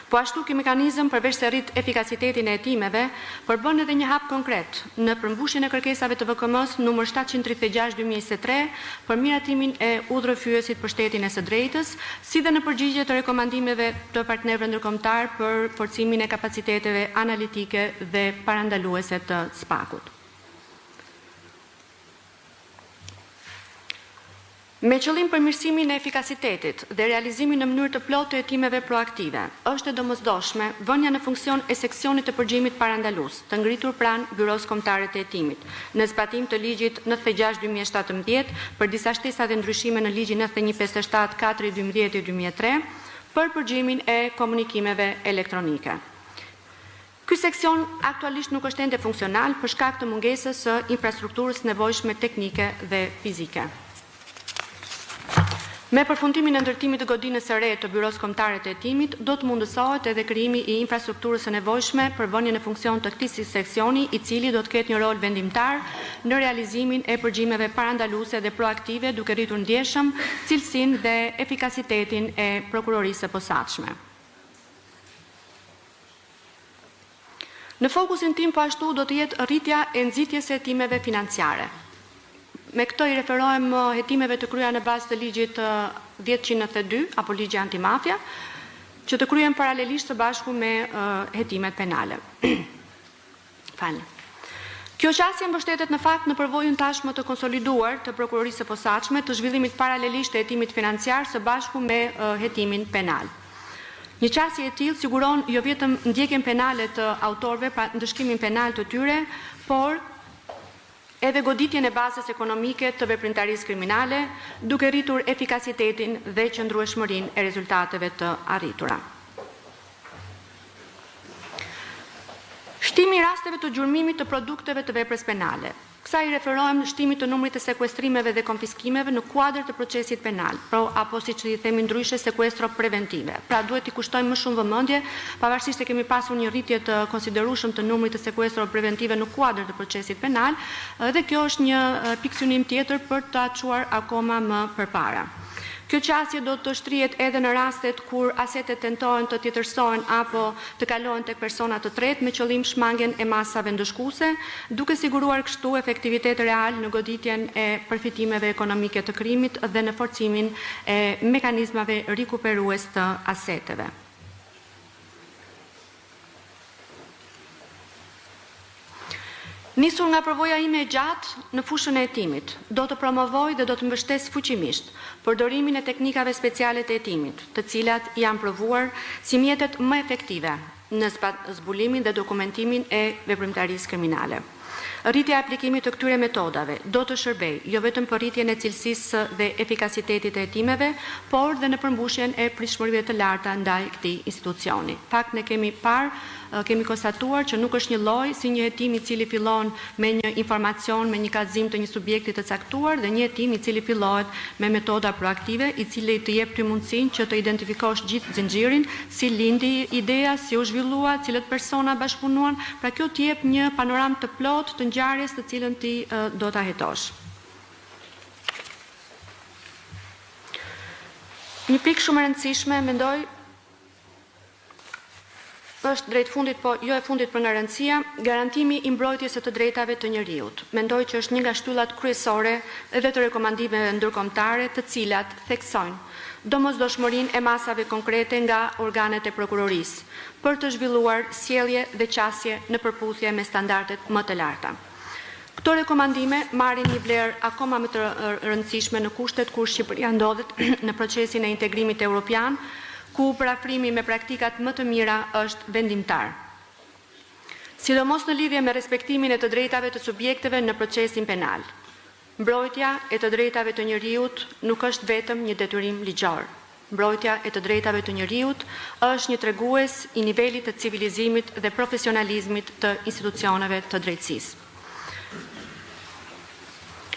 Po ashtu ky mekanizëm përveç se rrit efikasitetin e hetimeve, përbën edhe një hap konkret në përmbushjen e kërkesave të VKM-s numër 736/2023 për miratimin e udhërrëfyesit për shtetin e së drejtës, si dhe në përgjigje të rekomandimeve të partnerëve ndërkombëtar për forcimin e kapaciteteve analitike dhe parandaluese të SPAK-ut. Me qëllim përmirësimin e efikasitetit dhe realizimin në mënyrë të plotë të hetimeve proaktive, është e domosdoshme vënia në funksion e seksionit të përgjimit parandalues, të ngritur pranë Byros Kombëtare të Hetimit, në zbatim të ligjit 96/2017 për disa shtesa dhe ndryshime në ligjin 9157/4/2003 për përgjimin e komunikimeve elektronike. Ky seksion aktualisht nuk është ende funksional për shkak të mungesës së infrastrukturës nevojshme teknike dhe fizike. Me përfundimin e ndërtimit të godinës së re të Byros Kombëtare të Hetimit, do të mundësohet edhe krijimi i infrastrukturës së nevojshme për vënien në funksion të këtij seksioni, i cili do të ketë një rol vendimtar në realizimin e përgjimeve parandaluese dhe proaktive, duke rritur ndjeshëm cilësinë dhe efikasitetin e prokurorisë së posaçme. Në fokusin tim po ashtu do të jetë rritja e nxitjes së hetimeve financiare. Me këto i referohem hetimeve të kryera në bazë të ligjit 1092 apo ligji antimafia, që të kryen paralelisht së bashku me hetimet penale. Kjo qasje mbështetet në fakt në përvojën tashmë të konsoliduar të prokurorisë së posaçme të zhvillimit paralelisht të hetimit financiar së bashku me hetimin penal. Një qasje e tillë siguron jo vetëm ndjekjen penale të autorëve, pra ndëshkimin penal të tyre, por edhe goditjen e bazës ekonomike të veprimtarisë kriminale, duke rritur efikasitetin dhe qëndrueshmërinë e rezultateve të arritura. Shtimi i rasteve të gjurmimit të produkteve të veprës penale. Kësa i referohem shtimit të numrit të sekuestrimeve dhe konfiskimeve në kuadër të procesit penal, apo si që i themi ndryshe sekuestro preventive. Pra duhet i kushtojmë më shumë vëmendje, pavarësisht se kemi pasur një rritje të konsiderueshëm të numrit të sekuestro preventive në kuadër të procesit penal, dhe kjo është një pikë synim tjetër për të çuar akoma më përpara. Kjo qasje do të shtrihet edhe në rastet kur asetet tentohen të tjetërsohen apo të kalohen tek persona të tretë me qëllim shmangjen e masave ndëshkuese, duke siguruar kështu efektivitet real në goditjen e përfitimeve ekonomike të krimit dhe në forcimin e mekanizmave rikuperues të aseteve. Nisur nga përvoja ime e gjatë në fushën e hetimit, do të promovoj dhe do të mbështes fuqimisht përdorimin e teknikave speciale të hetimit, të cilat janë provuar si mjetet më efektive në zbulimin dhe dokumentimin e veprimtarisë kriminale. Rritja e aplikimit të këtyre metodave do të shërbej jo vetëm për rritjen e cilësisë dhe efikasitetit të hetimeve, por dhe në përmbushjen e pritshmërive të larta ndaj këtij institucioni. Fakt ne kemi konstatuar që nuk është një lloj si një hetim i cili fillon me një informacion, me një kallëzim të një subjekti të caktuar dhe një hetim i cili fillohet me metoda proaktive, i cili të jep ty mundësinë që të identifikosh gjithë zinxhirin, si lindi ideja, si u zhvillua, cilët persona bashkëpunuan, pra kjo të jep një panoramë të plotë të ngjarjes të cilën ti do ta hetosh. Një pikë shumë e rëndësishme, mendoj, është drejt fundit, po jo e fundit për nga rëndësia, garantimi i mbrojtjes së të drejtave të njeriut. Mendoj që është një nga shtyllat kryesore edhe të rekomandimeve ndërkombëtare, të cilat theksojnë domosdoshmërinë e masave konkrete nga organet e prokurorisë për të zhvilluar sjellje dhe qasje në përputhje me standardet më të larta. Këto rekomandime marrin një vlerë akoma më të rëndësishme në kushtet kur Shqipëria ndodhet në procesin e integrimit evropian, ku parafrimi me praktikat më të mira është vendimtar. Sidomos në lidhje me respektimin e të drejtave të subjekteve në procesin penal. Mbrojtja e të drejtave të njeriut nuk është vetëm një detyrim ligjor. Mbrojtja e të drejtave të njeriut është një tregues i nivelit të civilizimit dhe profesionalizmit të institucioneve të drejtësisë.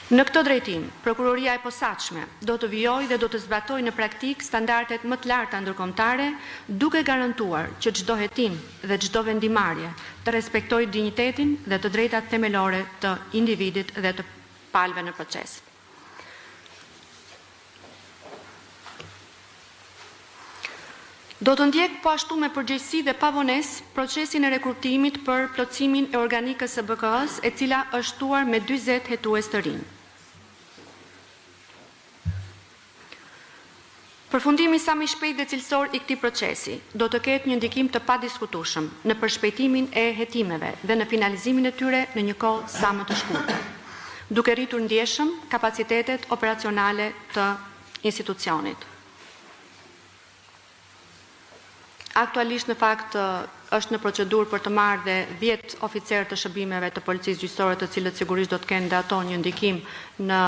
Në këtë drejtim, prokuroria e posaçme do të vijojë dhe do të zbatojë në praktik standardet më të larta ndërkombëtare, duke garantuar që çdo hetim dhe çdo vendimarrje të respektojë dinjitetin dhe të drejtat themelore të individit dhe të palëve në proces. Do të ndjek po ashtu me përgjegjësi dhe pavonesë procesin e rekrutimit për plotësimin e organikës së BK-s, e cila është shtuar me 40 hetues të rinj. Përfundimi sa më i shpejt dhe cilësor i këtij procesi do të ketë një ndikim të padiskutueshëm në përshpejtimin e hetimeve dhe në finalizimin e tyre në një kohë sa më të shkurtër, duke rritur ndjeshëm kapacitetet operacionale të institucionit. Aktualisht në fakt është në procedurë për të marrë dhe 10 oficerë të shërbimeve të policisë gjyqësore, të cilët sigurisht do të kenë dhe ato një ndikim në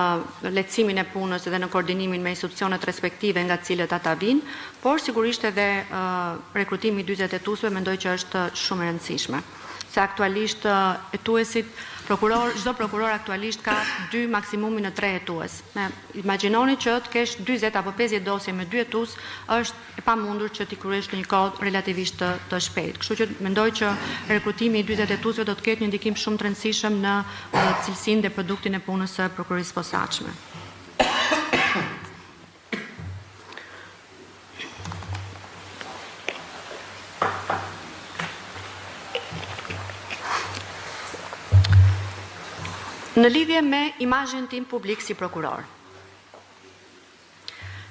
lehtësimin e punës dhe në koordinimin me institucionet respektive nga cilët ata vinë, por sigurisht edhe rekrutimi 40 hetuesve mendoj që është shumë e rëndësishme. Se aktualisht hetuesit, çdo prokuror aktualisht ka 2 maksimumi në 3 hetues. Imagjinoni që të kesh 40 apo 50 dosje me 2 hetues, është e pamundur që t'i kryesh në një kohë relativisht të shpejtë. Kështu që mendoj që rekrutimi i 40 hetuesve do të ketë një ndikim shumë të rëndësishëm në cilësinë dhe produktin e punës së prokurorisë posaçme. Në lidhje me imazhin tim publik si prokuror.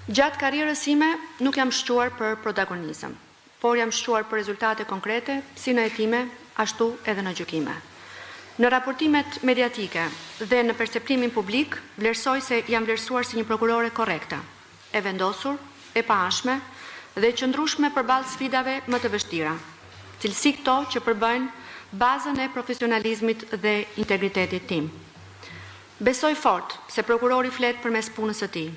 Gjatë karrierës sime nuk jam shquar për protagonizëm, por jam shquar për rezultate konkrete, si në hetime, ashtu edhe në gjykime. Në raportimet mediatike dhe në perceptimin publik, vlerësoj se jam vlerësuar si një prokurore korrekte, e vendosur, e paanshme dhe qëndrueshme përballë sfidave më të vështira. Cilësi këto që përbëjnë bazën e profesionalizmit dhe integritetit tim. Besoj fort se prokurori flet përmes punës së tij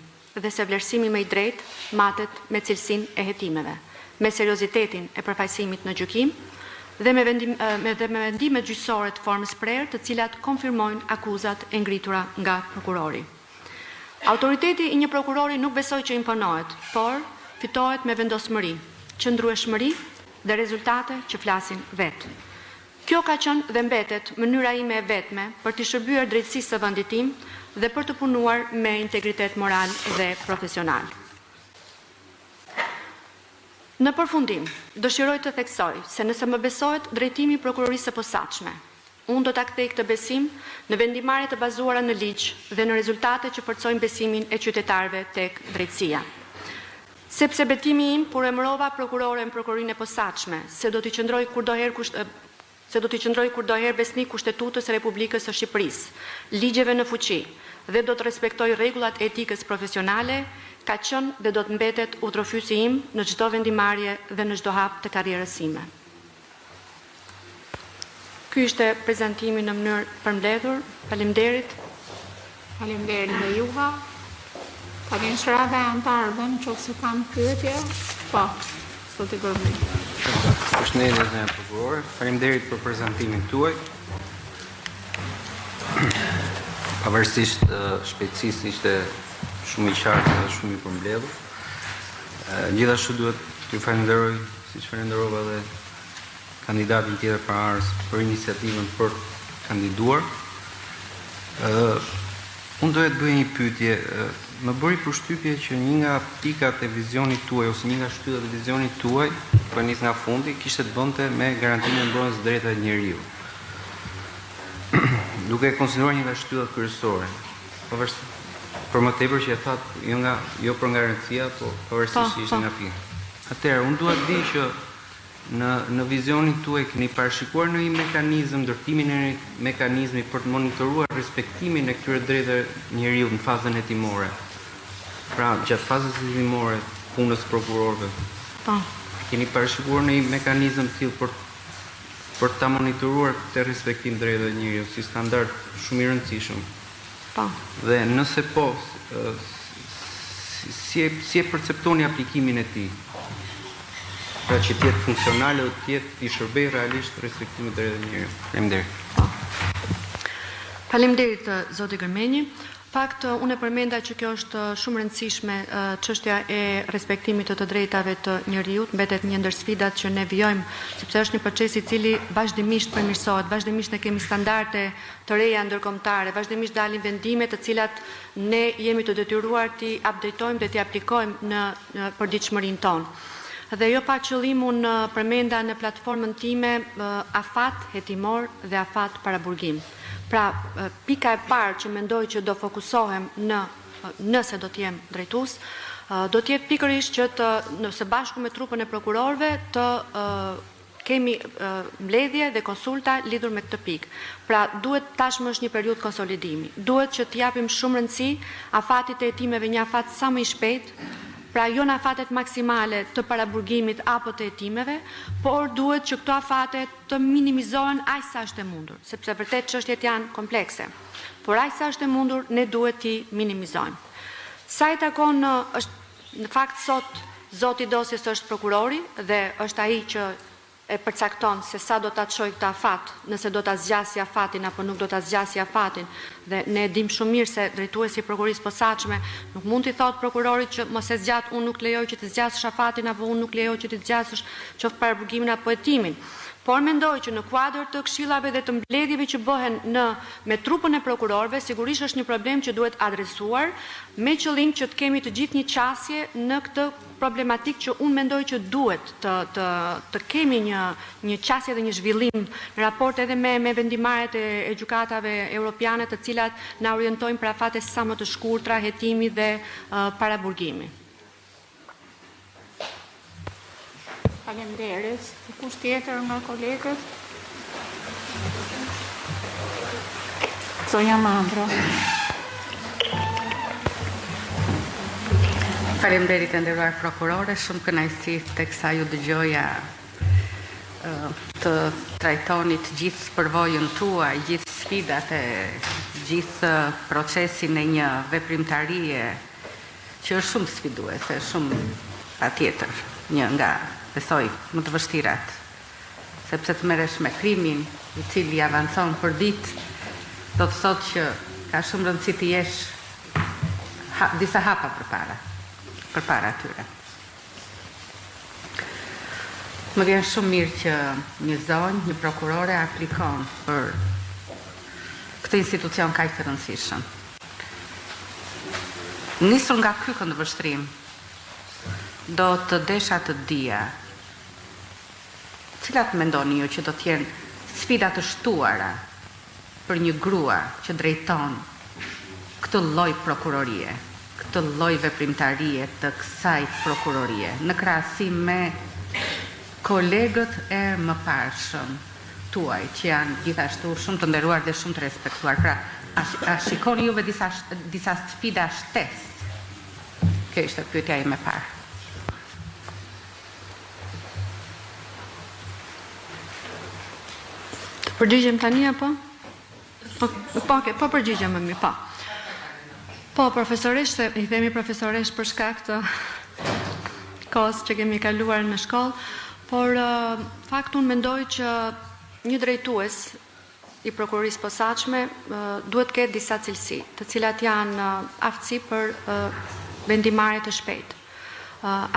dhe se vlerësimi më i drejtë matet me cilësinë e hetimeve, me seriozitetin e përfaqësimit në gjykim dhe me vendimet gjyqësore të formës prerë, të cilat konfirmojnë akuzat e ngritura nga prokurori. Autoriteti i një prokurori nuk besoj që imponohet, por fitohet me vendosmëri, qëndrueshmëri dhe rezultate që flasin vetë. Kjo ka qenë dhe mbetet mënyra ime e vetme për të shërbyer drejtësisë së vendit tim dhe për të punuar me integritet moral dhe profesional. Në përfundim, dëshiroj të theksoj se nëse më besohet drejtimi i prokurorisë së posaçme, unë do ta kthej këtë besim në vendimarrje të bazuara në ligj dhe në rezultate që forcojnë besimin e qytetarëve tek drejtësia. Sepse betimi im kur emërova prokurore në prokurorinë e posaçme, se do t'i qëndroj kurdoherë besnik kushtetutës së Republikës së Shqipërisë, ligjeve në fuqi dhe do të respektoj rregullat e etikës profesionale, ka qenë dhe do të mbetet udhërofyesi im në çdo vendimarrje dhe në çdo hap të karrierës sime. Ky ishte prezantimi në mënyrë përmbledhur. Faleminderit. Faleminderit dhe juve. Tani shërave antarëve nëse kanë pyetje. Po, zoti Gërmej. Përshëndetje zënë prokuror, faleminderit për prezantimin tuaj. Pavarësisht shpejtësisë ishte shumë i qartë dhe shumë i përmbledhur. Gjithashtu duhet t'ju falenderoj, siç falenderova edhe kandidatin tjetër paraardhës për iniciativën për të kandiduar. Unë doja të bëj një pyetje. Më bëri përshtypje që një nga pikat e vizionit tuaj ose një nga shtyllat e vizionit tuaj, për nis nga fundi, kishte të bënte me garantimin e mbrojtjes së drejtave të njeriu. Duke e konsideruar një nga shtyllat kryesore. Për më tepër që e thatë jo për garancia, po pavarësisht që ishte nga pika. Atëherë, unë dua të di që në vizionin tuaj keni parashikuar në një mekanizëm, ndërtimin e një mekanizmi për të monitoruar respektimin e këtyre drejtave njeriu në fazën hetimore. Pra, gjatë fazës hetimore punës prokurorëve. Po. Keni parashikuar në një mekanizëm të tillë për ta monitoruar këtë respektim drejtave njeriu si standard shumë i rëndësishëm. Po. Dhe nëse po, si e perceptoni aplikimin e tij? Pra që tjetë funksionale dhe tjetë i shërbej realisht respektimit drejtave njeriu. Faleminderit. Faleminderit zoti Gërmenyi. Fakt, unë e përmenda që kjo është shumë rëndësishme çështja e respektimit të drejtave të njeriut, mbetet një ndër sfidat që ne vijojmë, sepse është një proces i cili vazhdimisht përmirësohet, vazhdimisht ne kemi standarde të reja ndërkombëtare, vazhdimisht dalin vendime të cilat ne jemi të detyruar t'i updatojmë dhe t'i aplikojmë në përditshmërinë tonë. Dhe jo pa qëllim unë përmenda në platformën time afat hetimor dhe afat paraburgim. Pra, pika e parë që mendoj që do fokusohem nëse do t'jem drejtues, do t'jetë pikërisht që nëse bashku me trupën e prokurorëve të kemi mbledhje dhe konsulta lidhur me këtë pikë. Pra, duhet tashmë është një periudhë konsolidimi. Duhet që t'japim shumë rëndësi afatit e hetimeve, një afat sa më i shpejt, pra jo në afatet maksimale të paraburgimit apo të hetimeve, por duhet që këto afate të minimizohen aq sa është e mundur, sepse vërtet çështjet janë komplekse. Por aq sa është e mundur, ne duhet t'i minimizojmë. Sa i takon në fakt sot zoti dosjes është prokurori dhe është ai që e përcakton se sa do ta çojë këtë afat, nëse do ta zgjasë afatin apo nuk do ta zgjasë afatin, dhe ne dim shumë mirë se drejtuesi i prokurorisë posaçme nuk mund t'i thotë prokurorit që mos e zgjat, unë nuk lejoj që të zgjasësh afatin apo unë nuk lejoj që të zgjasësh qoftë paraburgimin apo hetimin. Por mendoj që në kuadër të këshillave dhe të mbledhjeve që bëhen me trupën e prokurorëve, sigurisht është një problem që duhet adresuar me qëllim që të kemi të gjithë një qasje në këtë problematik që unë mendoj që duhet të kemi një qasje dhe një zhvillim në raport edhe me vendimarrjet e gjykatave europiane, të cilat na orientojnë për afate sa më të shkurtra, hetimi dhe paraburgimi. Faleminderit. Kush tjetër nga kolegët? Zonja Mandro. Faleminderit të nderuar prokurore, shumë kënaqësi teksa ju dëgjoja të trajtoni të gjithë përvojën tuaj, gjithë sfidat e gjithë procesin e një veprimtarie që është shumë sfiduese, shumë patjetër, një nga besoj më të vështirat, sepse të merresh me krimin i cili avancon për ditë, do të thotë që ka shumë rëndësi të jesh disa hapa përpara atyre. Më vjen shumë mirë që një zonjë, një prokurore aplikon për këtë institucion kaq të rëndësishëm. Nisur nga ky këndvështrim, do të desha të dija cilat mendoni ju që do të jenë sfida të shtuara për një grua që drejton këtë lloj prokurorie, këtë lloj veprimtarie të kësaj prokurorie, në krahasim me kolegët e mëparshëm tuaj, që janë gjithashtu shumë të nderuar dhe shumë të respektuar. Pra, a shikoni juve disa sfida shtesë? Kjo ishte pyetja ime e parë. Përgjigjem tani apo? Po përgjigjem më mirë, po. Po, profesoresh, i themi profesoresh për shkak të kohës që kemi kaluar në shkollë, por fakt unë mendoj që një drejtues i prokurorisë posaçme duhet ketë disa cilësi, të cilat janë aftësi për vendimarrje të shpejtë,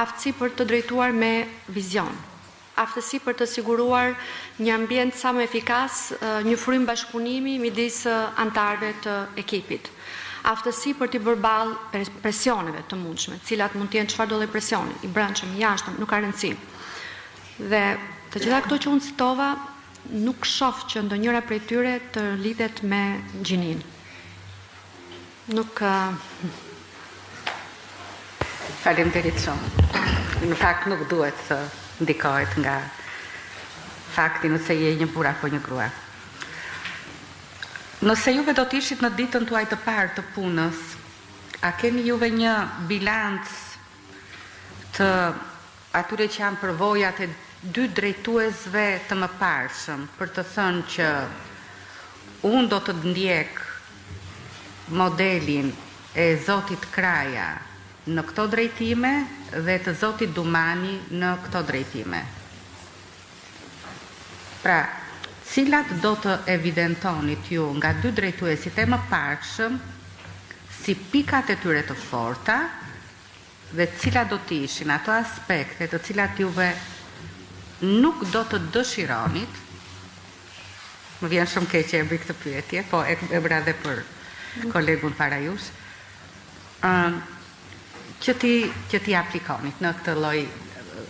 aftësi për të drejtuar me vizion, aftësi për të siguruar një ambient sa më efikas, një frym bashkëpunimi midis anëtarëve të ekipit. Aftësi për t'i bërë ballë presioneve të mundshme, cilat mund të jenë çfarëdo lloj presioni, i brendshëm, i jashtëm, nuk ka rëndësi. Dhe të gjitha këto që unë citova, nuk shoh që ndonjëra prej tyre të lidhet me gjinin. Nuk Faleminderit shumë. Në fakt nuk duhet të ndikohet nga fakti nëse je një burr apo një grua. Nëse juve do të ishit në ditën tuaj të parë të punës, a keni juve një bilanc të atyre që janë përvojat e dy drejtuesve të mëparshëm, për të thënë që unë do të ndjek modelin e zotit Kraja në këto drejtime dhe të zotit Dumani në këto drejtime? Pra, cilat do të evidentonit ju nga dy drejtuesit e mëparshëm si pikat e tyre të forta dhe cilat do të ishin ato aspekte të cilat juve nuk do të dëshironit? Më vjen shumë keq që e bëj këtë pyetje, po e bëra edhe për kolegun para jush. Që ti aplikonit në këtë lloj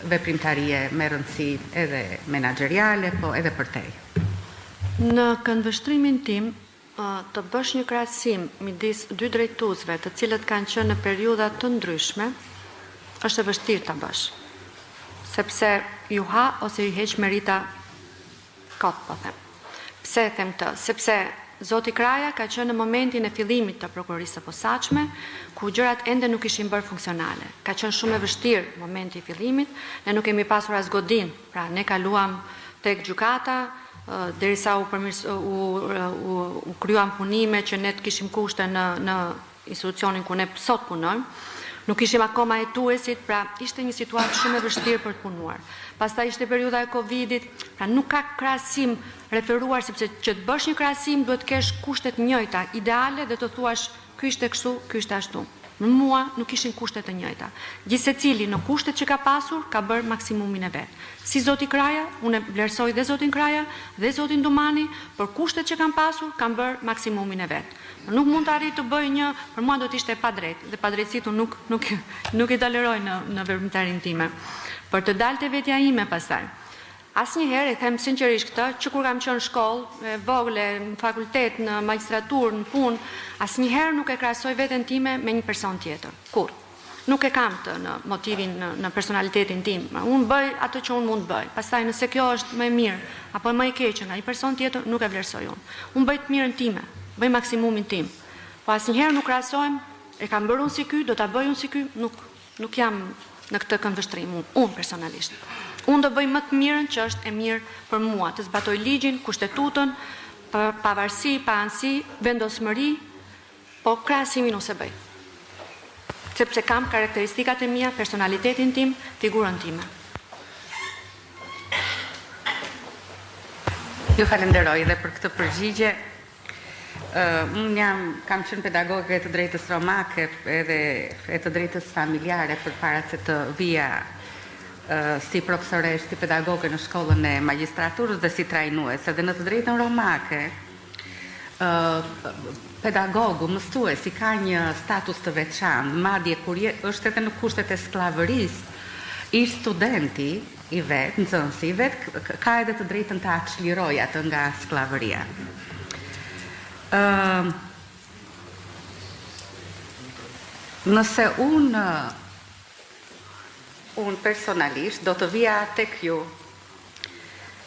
veprimtarie me rëndësi edhe menaxheriale, po edhe përtej. Në këndvështrimin tim, të bësh një krahasim midis dy drejtuesve, të cilët kanë qenë në periudha të ndryshme, është e vështirë ta bësh. Sepse ju ha ose ju heq merita kot, po them. Pse them këtë? Sepse Zoti Kraja ka qenë në momentin e fillimit të prokurorisë së posaçme, ku gjërat ende nuk ishin bërë funksionale. Ka qenë shumë e vështirë momenti i fillimit, ne nuk kemi pasur as godin, pra ne kaluam tek gjykata, derisa u kryuan punime që ne të kishim kushte në institucionin ku ne sot punojmë, nuk ishim akoma hetuesit, pra ishte një situatë shumë e vështirë për të punuar. Pastaj ishte periudha e Covidit, pra nuk ka krahasim referuar, sepse që të bësh një krahasim duhet të kesh kushtet njëjta, ideale dhe të thuash ky ishte kështu, ky ishte ashtu. Në mua nuk ishin kushtet të njëjta. Gjithsecili në kushtet që ka pasur, ka bërë maksimumin e vet. Si Zoti Kraja, unë vlerësoj dhe Zotin Kraja dhe Zotin Domani, për kushtet që kanë pasur, kanë bërë maksimumin e vet. Nuk mund të arrit të bëj një, për mua do të ishte e padrejtë, dhe padrejtësitë nuk i toleroj në veprimtarinë time. Për të dalë te vetja ime pastaj. Asnjëherë, e them sinqerisht këtë, që kur kam qenë në shkollë, e vogël, në fakultet, në magjistraturë, në punë, asnjëherë nuk e krahasoj veten time me një person tjetër. Kur? Nuk e kam të në motivin, në personalitetin tim. Unë bëj atë që unë mund të bëj. Pastaj nëse kjo është më e mirë apo më e keqe nga një person tjetër, nuk e vlerësoj unë. Unë bëj të mirën time, bëj maksimumin tim. Po asnjëherë nuk krahasohem, e kam bërë unë si ky, do ta bëj unë si ky, nuk jam në këtë këndvështrim unë personalisht. Unë do bëj më të mirën që është e mirë për mua, të zbatoj ligjin, kushtetutën, pavarësi, pa anësi, vendosmëri, po krahasimin ose bëj. Sepse kam karakteristikat e mia, personalitetin tim, figurën time. Ju falenderoj dhe për këtë përgjigje. Unë kam qenë pedagoge të drejtës romake edhe e të drejtës familjare përpara se të vija si profesoresh, si pedagoge në shkollën e magjistraturës dhe si trajnuese. Dhe në të drejtën romake, pedagogu, mësuesi ka një status të veçantë, madje kur është edhe në kushtet e skllavërisë, ish studenti i vet, nxënësi i vet, ka edhe të drejtën të çlirojë atë nga skllavëria. Nëse unë personalisht do të vija tek ju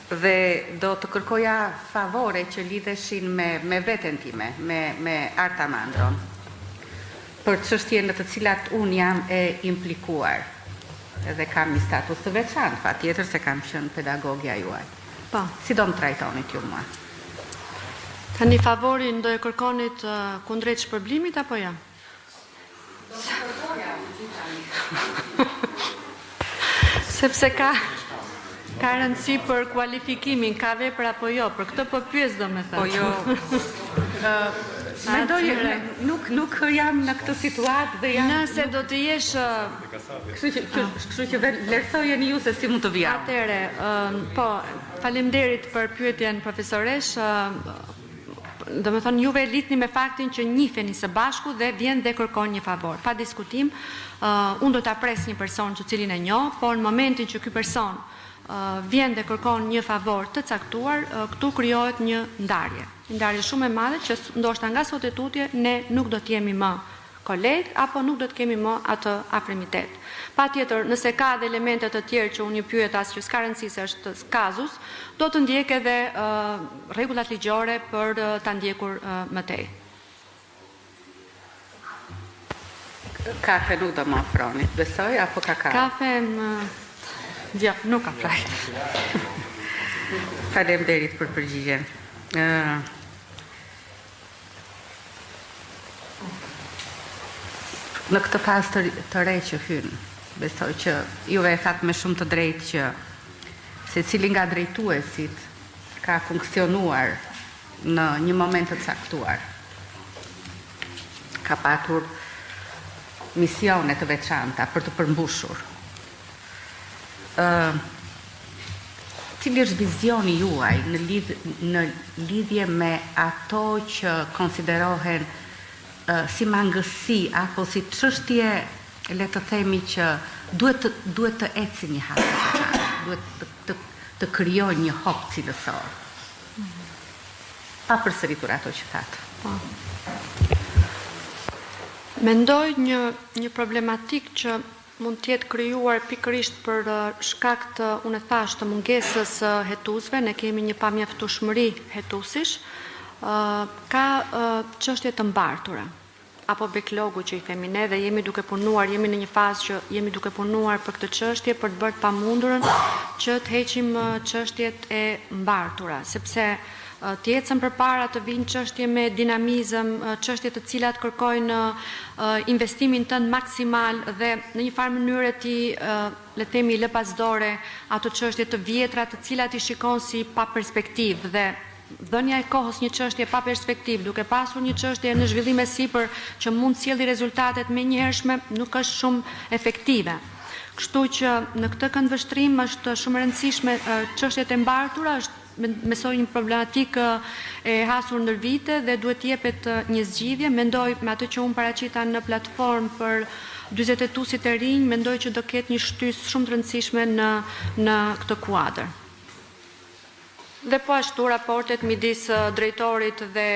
dhe do të kërkoja favore që lidheshin me veten time, me Arta Mandron, për çështje në të cilat unë jam e implikuar, edhe kam një status të veçantë, patjetër se kam qenë pedagogja juaj. Po. Si do më trajtonit ju mua? Tani favorin do e kërkonit kundrejt shpërblimit apo ja? Sepse ka rëndësi për kualifikimin, ka vepër apo jo, për këtë po pyes domethënë. Po jo. Mendoj, nuk jam në këtë situatë dhe jam. Nëse do të jesh Kështu që vlerësojeni ju se si mund të vijam. Atëre, po, faleminderit për pyetjen profesoresh. Do me thonë, juve lidhni me faktin që njiheni së bashku dhe vjen dhe kërkon një favor. Pa diskutim, unë do ta pres një person që cilin e njoh, por në momentin që ky person vjen dhe kërkon një favor të caktuar, këtu krijohet një ndarje. Një ndarje shumë e madhe që ndoshta nga sot e tutje ne nuk do të jemi më kolegë apo nuk do të kemi më atë afrimitet. Patjetër, nëse ka dhe elemente të tjerë që unë ju pyet as që s'ka rëndësi se është kazus, do të ndjek edhe rregullat ligjore për ta ndjekur më tej. Kafe nuk do më ofroni, besoj, apo kakao? Kafe jo, nuk ka fraj. Faleminderit për përgjigjen. Në këtë fazë të re që hynë, besoj që juve e thatë me shumë të drejtë që se cili nga drejtuesit ka funksionuar në një moment të caktuar. Ka patur misione të veçanta për të përmbushur. Cili është vizioni juaj në lidhje me ato që konsiderohen si mangësi apo si çështje, le të themi që duhet të eci një hasë, duhet të krijoj një hop cilësor. Pa përsëritur ato që thatë. Mendoj një problematik që mund të jetë krijuar pikërisht për shkak të, unë thash, të mungesës hetuesve, ne kemi një pamjaftueshmëri hetuesish, ka çështje të mbartura, apo backlogu që i themi ne, dhe jemi në një fazë që jemi duke punuar për këtë çështje për të bërë të pamundurën që të heqim çështjet e mbartura, sepse të ecën përpara të vinë çështje me dinamizëm, çështje të cilat kërkojnë investimin tënd maksimal dhe në një farë mënyrë ti le të themi lë pasdore ato çështje të vjetra të cilat i shikon si pa perspektivë, dhe dhënia e kohës një çështje pa perspektivë, duke pasur një çështje në zhvillim e sipër që mund të sjellë rezultatet menjëhershme, nuk është shumë efektive. Kështu që në këtë këndvështrim është shumë e rëndësishme çështjet e mbartura, është mesoj një problematikë e hasur ndër vite dhe duhet jepet një zgjidhje. Mendoj me atë që unë paraqita në platformë për 40 hetuesit e rinj, mendoj që do ketë një shtysë shumë të rëndësishme në këtë kuadër. Dhe po ashtu raportet midis drejtorit dhe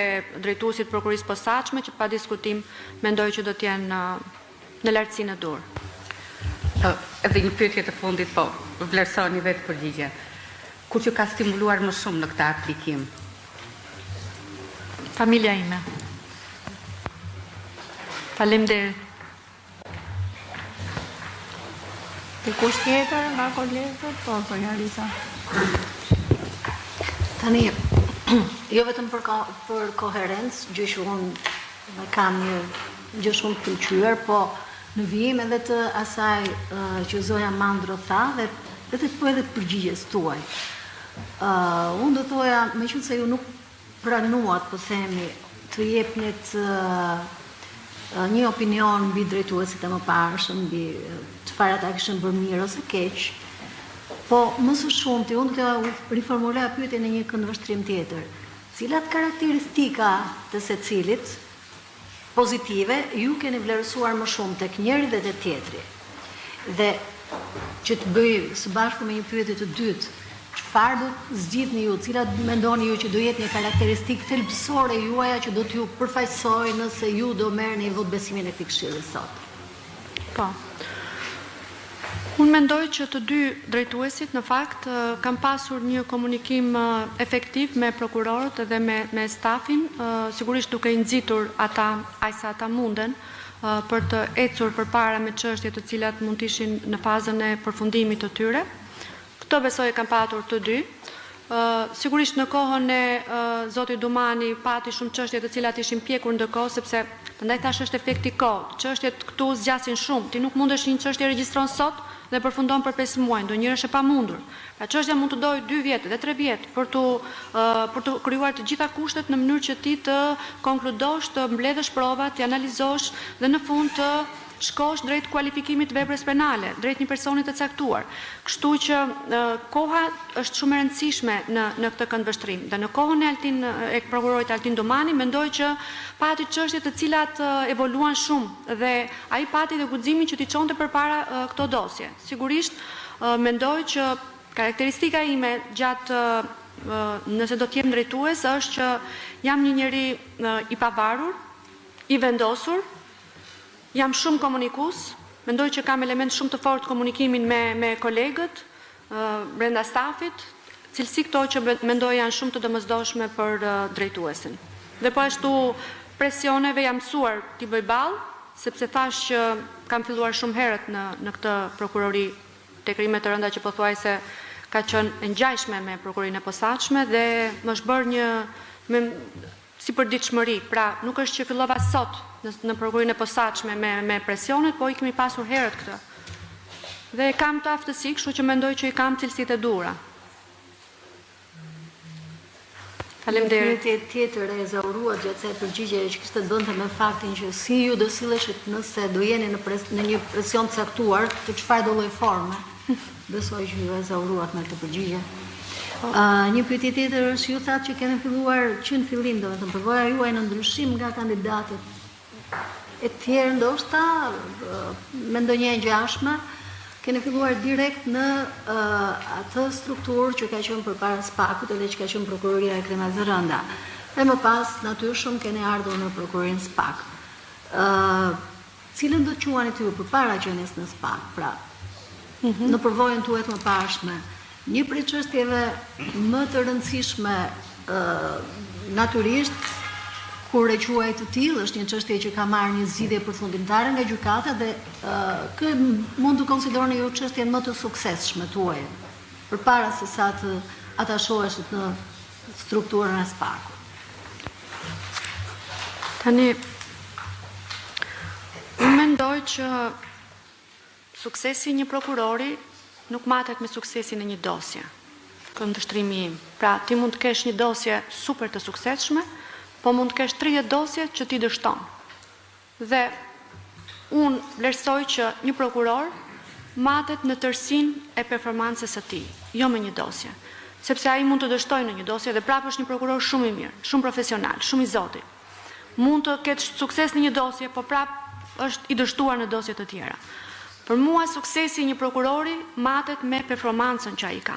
drejtuesit prokurisë posaçme që pa diskutim mendoj që do të jenë në lartësinë e dur. Edhe një pyetje të fundit, po vlerësoni vetë përgjigje. Kur që ka stimuluar më shumë në këtë aplikim? Familja ime. Faleminderit. Dikush tjetër nga kolegët, po zonja Lisa. Tani, jo vetëm për koherencë, gjë që unë kam një gjë shumë të pëlqyer, po në vijim edhe të asaj që zonja Mandro tha dhe të po edhe përgjigjes tuaj. Unë do thoja, me qënë se ju nuk pranuat, po themi, të jepnit një opinion mbi drejtuesit e mëparshëm, mbi të farat a kishën bërë mirë ose keq, po më së shumti, unë do të riformuloja pyetjen në një këndvështrim tjetër. Cilat karakteristika të secilit pozitive ju keni vlerësuar më shumë tek njëri dhe te tjetri? Dhe që të bëj së bashku me një pyetje të dytë, çfarë do të zgjidhni ju, cilat mendoni ju që do jetë një karakteristikë thelbësore juaja që do t'ju përfaqësojë nëse ju do merrni votbesimin e këtij këshilli sot? Po. Unë mendoj që të dy drejtuesit në fakt kanë pasur një komunikim efektiv me prokurorët dhe me stafin, sigurisht duke i nxitur ata ajsa ata munden për të ecur përpara me çështje të cilat mund të ishin në fazën e përfundimit të tyre. Këto besoj e kanë patur të dy. Sigurisht në kohën e Zotit Dumani pati shumë çështje të cilat ishin pjekur ndërkohë, sepse prandaj thash është efekti kohë. Çështjet këtu zgjasin shumë. Ti nuk mundesh një çështje regjistron sot dhe përfundon për 5 muaj, ndonjëherë është e pamundur. Pra çështja mund të dojë 2 vjet dhe 3 vjet për të krijuar të gjitha kushtet në mënyrë që ti të konkludosh, të mbledhësh provat, të analizosh dhe në fund të shkosh drejt kualifikimit të veprës penale, drejt një personi të caktuar. Kështu që koha është shumë e rëndësishme në këtë këndvështrim. Dhe në kohën e prokurorit Altin Domani, mendoj që pati çështje të cilat evoluan shumë dhe ai pati dhe guximin që t'i çonte përpara këto dosje. Sigurisht mendoj që karakteristika ime gjatë nëse do të jem drejtues është që jam një njeri i pavarur, i vendosur. Jam shumë komunikues, mendoj që kam element shumë të fortë komunikimin me kolegët, brenda stafit, cilësi këto që mendoj janë shumë të domosdoshme për drejtuesin. Dhe po ashtu presioneve jam mësuar t'i bëj ballë, sepse thash që kam filluar shumë herët në këtë prokurori te krimet të rënda që pothuajse ka qenë e ngjajshme me prokurinë e posaçme dhe më është bërë si përditshmëri. Pra, nuk është që fillova sot në prokurinë e posaçme me presionet, po i kemi pasur herët këtë. Dhe kam të aftësi, kështu që mendoj që i kam cilësitë e duhura. Faleminderit. Pyetje tjetër e zauruar gjatë kësaj përgjigje që kishte të bënte me faktin që si ju do silleshit nëse do jeni në një presion të caktuar, të çfarë do lloj forme. Besoj që ju e zauruat me këtë përgjigje. Një pyetje tjetër është ju thatë që keni filluar që në fillim, domethënë përvoja juaj në ndryshim nga kandidatët e tjerë ndoshta me ndonjë ngjashme, kene filluar direkt në atë strukturë që ka qenë përpara SPAK-ut edhe që ka qenë Prokuroria e Kremave të Rënda. Dhe më pas, natyrshëm, kene ardhur në Prokurorinë SPAK. Cilën do të quani ty përpara qenies në SPAK, pra, në përvojën tuaj të mëparshme, një prej çështjeve më të rëndësishme natyrisht, kur e quaj të tillë, është një çështje që ka marrë një zgjidhje përfundimtare nga gjykata dhe kë mund të konsideroni ju çështjen më të suksesshme tuaj, përpara se sa të atashoheshit në strukturën e SPAK-ut. Tani, unë mendoj që suksesi një prokurori nuk matet me suksesin e një dosje, këndvështrimi im. Pra, ti mund të kesh një dosje super të suksesshme, po mund të kesh 30 dosje që ti dështon. Dhe unë vlerësoj që një prokuror matet në tërsinë e performancës së tij, jo me një dosje. Sepse ai mund të dështojë në një dosje dhe prapë është një prokuror shumë i mirë, shumë profesional, shumë i zotit. Mund të ketë sukses në një dosje, po prapë është i dështuar në dosje të tjera. Për mua suksesi i një prokurori matet me performancën që ai ka,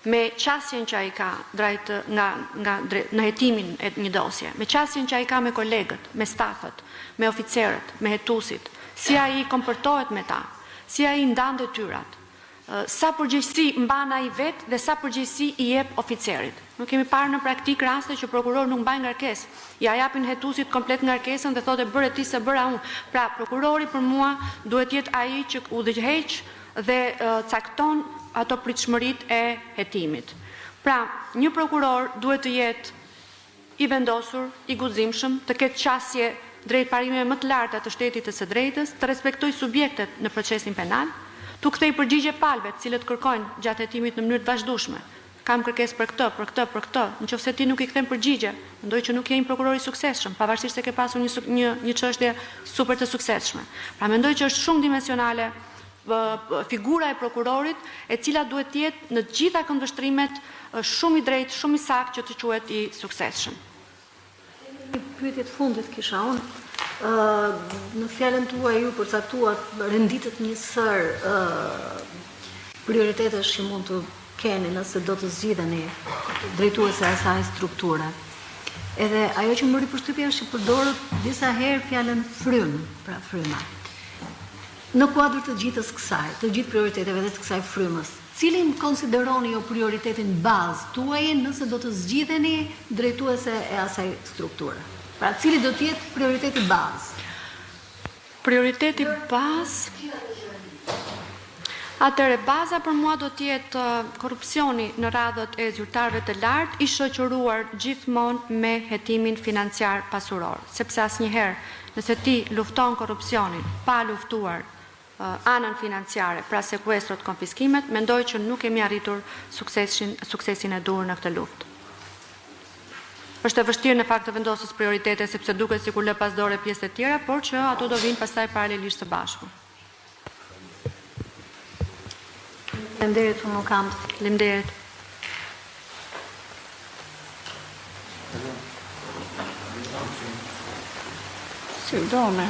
me qasjen që ai ka në hetimin e një dosje, me qasjen që ai ka me kolegët, me stafët, me oficerët, me hetusit, si ai komportohet me ta, si ai ndan detyrat, sa përgjegjësi mban ai vet dhe sa përgjegjësi i jep oficerit. Nuk kemi parë në praktik raste që prokuror nuk mbajnë ngarkesë, ja japin hetusit komplet ngarkesën dhe thotë bëre ti se bëra unë. Pra, prokurori për mua duhet jetë ai që udhëheq dhe cakton ato pritshmërit e hetimit. Pra, një prokuror duhet të jetë i vendosur, i guximshëm, të ketë qasje drejt parimeve më të larta të shtetit të së drejtës, të respektojë subjektet në procesin penal, të kthejë përgjigje palëve, të cilët kërkojnë gjatë hetimit në mënyrë të vazhdueshme. Kam kërkesë për këtë. Nëse ti nuk i kthen përgjigje, mendoj që nuk je një prokuror i suksesshëm, pavarësisht se ke pasur një çështje super të suksesshme. Pra mendoj që është shumë dimensionale figura e prokurorit, e cila duhet të jetë në të gjitha këndvështrimet shumë i drejtë, shumë i saktë që të quhet i suksesshëm. Një pyetje të fundit kisha unë. Në fjalën tuaj ju përcaktuat renditet një sër prioritetesh që mund të keni nëse do të zgjidheni drejtuese asaj strukture. Edhe ajo që më ri përshtypje është që përdorët disa herë fjalën frym, pra fryma. Në kuadër të gjithës kësaj, të gjithë prioriteteve dhe të kësaj frymës, cilin konsideroni jo prioritetin bazë tuaj nëse do të zgjidheni drejtuese e asaj strukture? Pra, cili do të jetë prioriteti bazë? Prioriteti bazë? Atëre, baza për mua do të jetë korrupsioni në radhët e zyrtarëve të lartë, i shoqëruar gjithmonë me hetimin financiar pasuror. Sepse asnjëherë, nëse ti lufton korrupsionin pa luftuar anën financiare, pra sekuestrot, konfiskimet, mendoj që nuk kemi arritur suksesin e duhur në këtë luftë. Është e vështirë në fakt të vendosës prioritete, sepse duket sikur lë pas dore pjesë të tjera, por që ato do vinë pastaj paralelisht së bashku. Faleminderit, unë nuk kam. Faleminderit. Si done.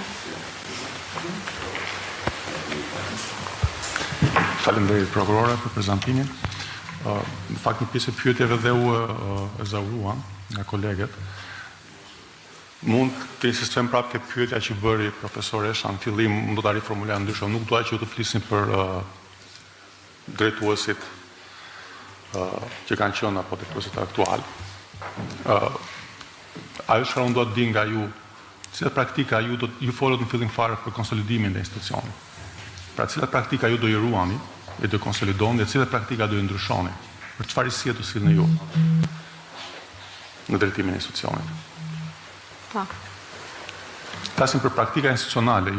Faleminderit prokurore për prezantimin. Në fakt një pjesë e pyetjeve dhe u ezauruan nga kolegët. Mund të insistojmë prapë ke pyetja që bëri profesor Esha në fillim, do ta riformuloj ndryshe. Nuk dua që ju të flisni për drejtuesit që kanë qenë apo drejtuesit aktual. Ajo që unë do të di nga ju, cilat praktika ju folët në fillim fare për konsolidimin e institucionit. Pra cilat praktika ju do i ruani e do konsolidoni dhe cilat praktika do i ndryshoni. Për çfarë si do sillni ju në drejtimin e institucionit. Po. Flasim për praktika institucionale,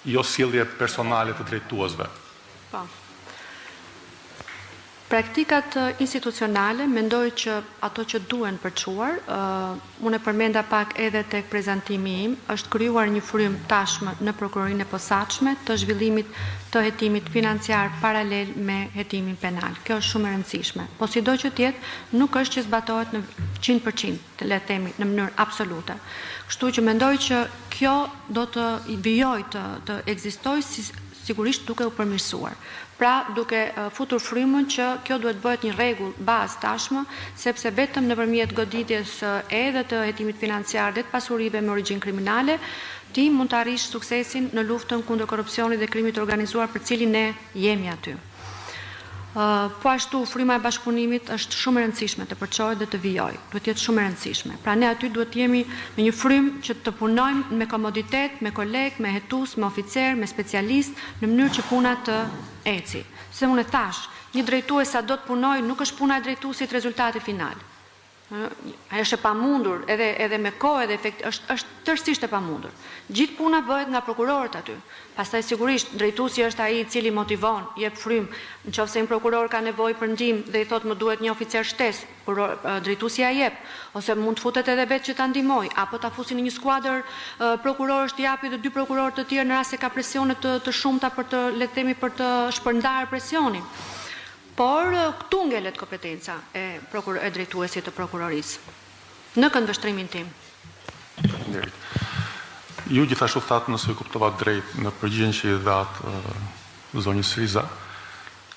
jo sjellje personale të drejtuesve. Po. Praktikat institucionale, mendoj që ato që duhen përçuar, unë e përmenda pak edhe tek prezantimi im, është krijuar një frym tashmë në prokurorinë e posaçme të zhvillimit të hetimit financiar paralel me hetimin penal. Kjo është shumë e rëndësishme. Po sido që tjetë, nuk është që zbatohet në 100%, le të themi, në mënyrë absolute. Kështu që mendoj që kjo do të vijoj të ekzistojë sigurisht duke u përmirësuar. Pra, duke futur frymën që kjo duhet bëhet një rregull bazë tashmë, sepse vetëm nëpërmjet goditjes edhe të hetimit financiar dhe të pasurive me origjinë kriminale, ti mund të arrish suksesin në luftën kundër korrupsionit dhe krimit të organizuar për cilin ne jemi aty. Po ashtu, fryma e bashkëpunimit është shumë e rëndësishme të përçohet dhe të vijojë. Duhet jetë shumë e rëndësishme. Pra ne aty duhet jemi me një frymë që të punojmë me komoditet, me kolegë, me hetus, me oficer, me specialist, në mënyrë që puna të eci. Se unë e thash, një drejtues sa do të punojë, nuk është puna e drejtuesit rezultati final. Ajo është e pamundur, edhe me kohë, edhe efekt, është tërësisht e pamundur. Gjithë puna bëhet nga prokurorët aty. Pastaj sigurisht drejtuesi është ai i cili motivon, jep frymë, nëse një prokuror ka nevojë për ndihmë dhe i thotë më duhet një oficer shtesë, drejtuesi ja jep, ose mund të futet edhe vetë që ta ndihmoj, apo ta fusin në një skuadër prokurorësh të japi dhe 2 prokurorë të tjerë në rast se ka presione të shumta për të, le të themi, për të shpërndarë presionin. Por këtu ngelet kompetenca e drejtuesit të prokurorisë, në këndvështrimin tim. Ju gjithashtu thatë, nëse ju kuptova drejt në përgjigjen që i dhatë zonjës Riza,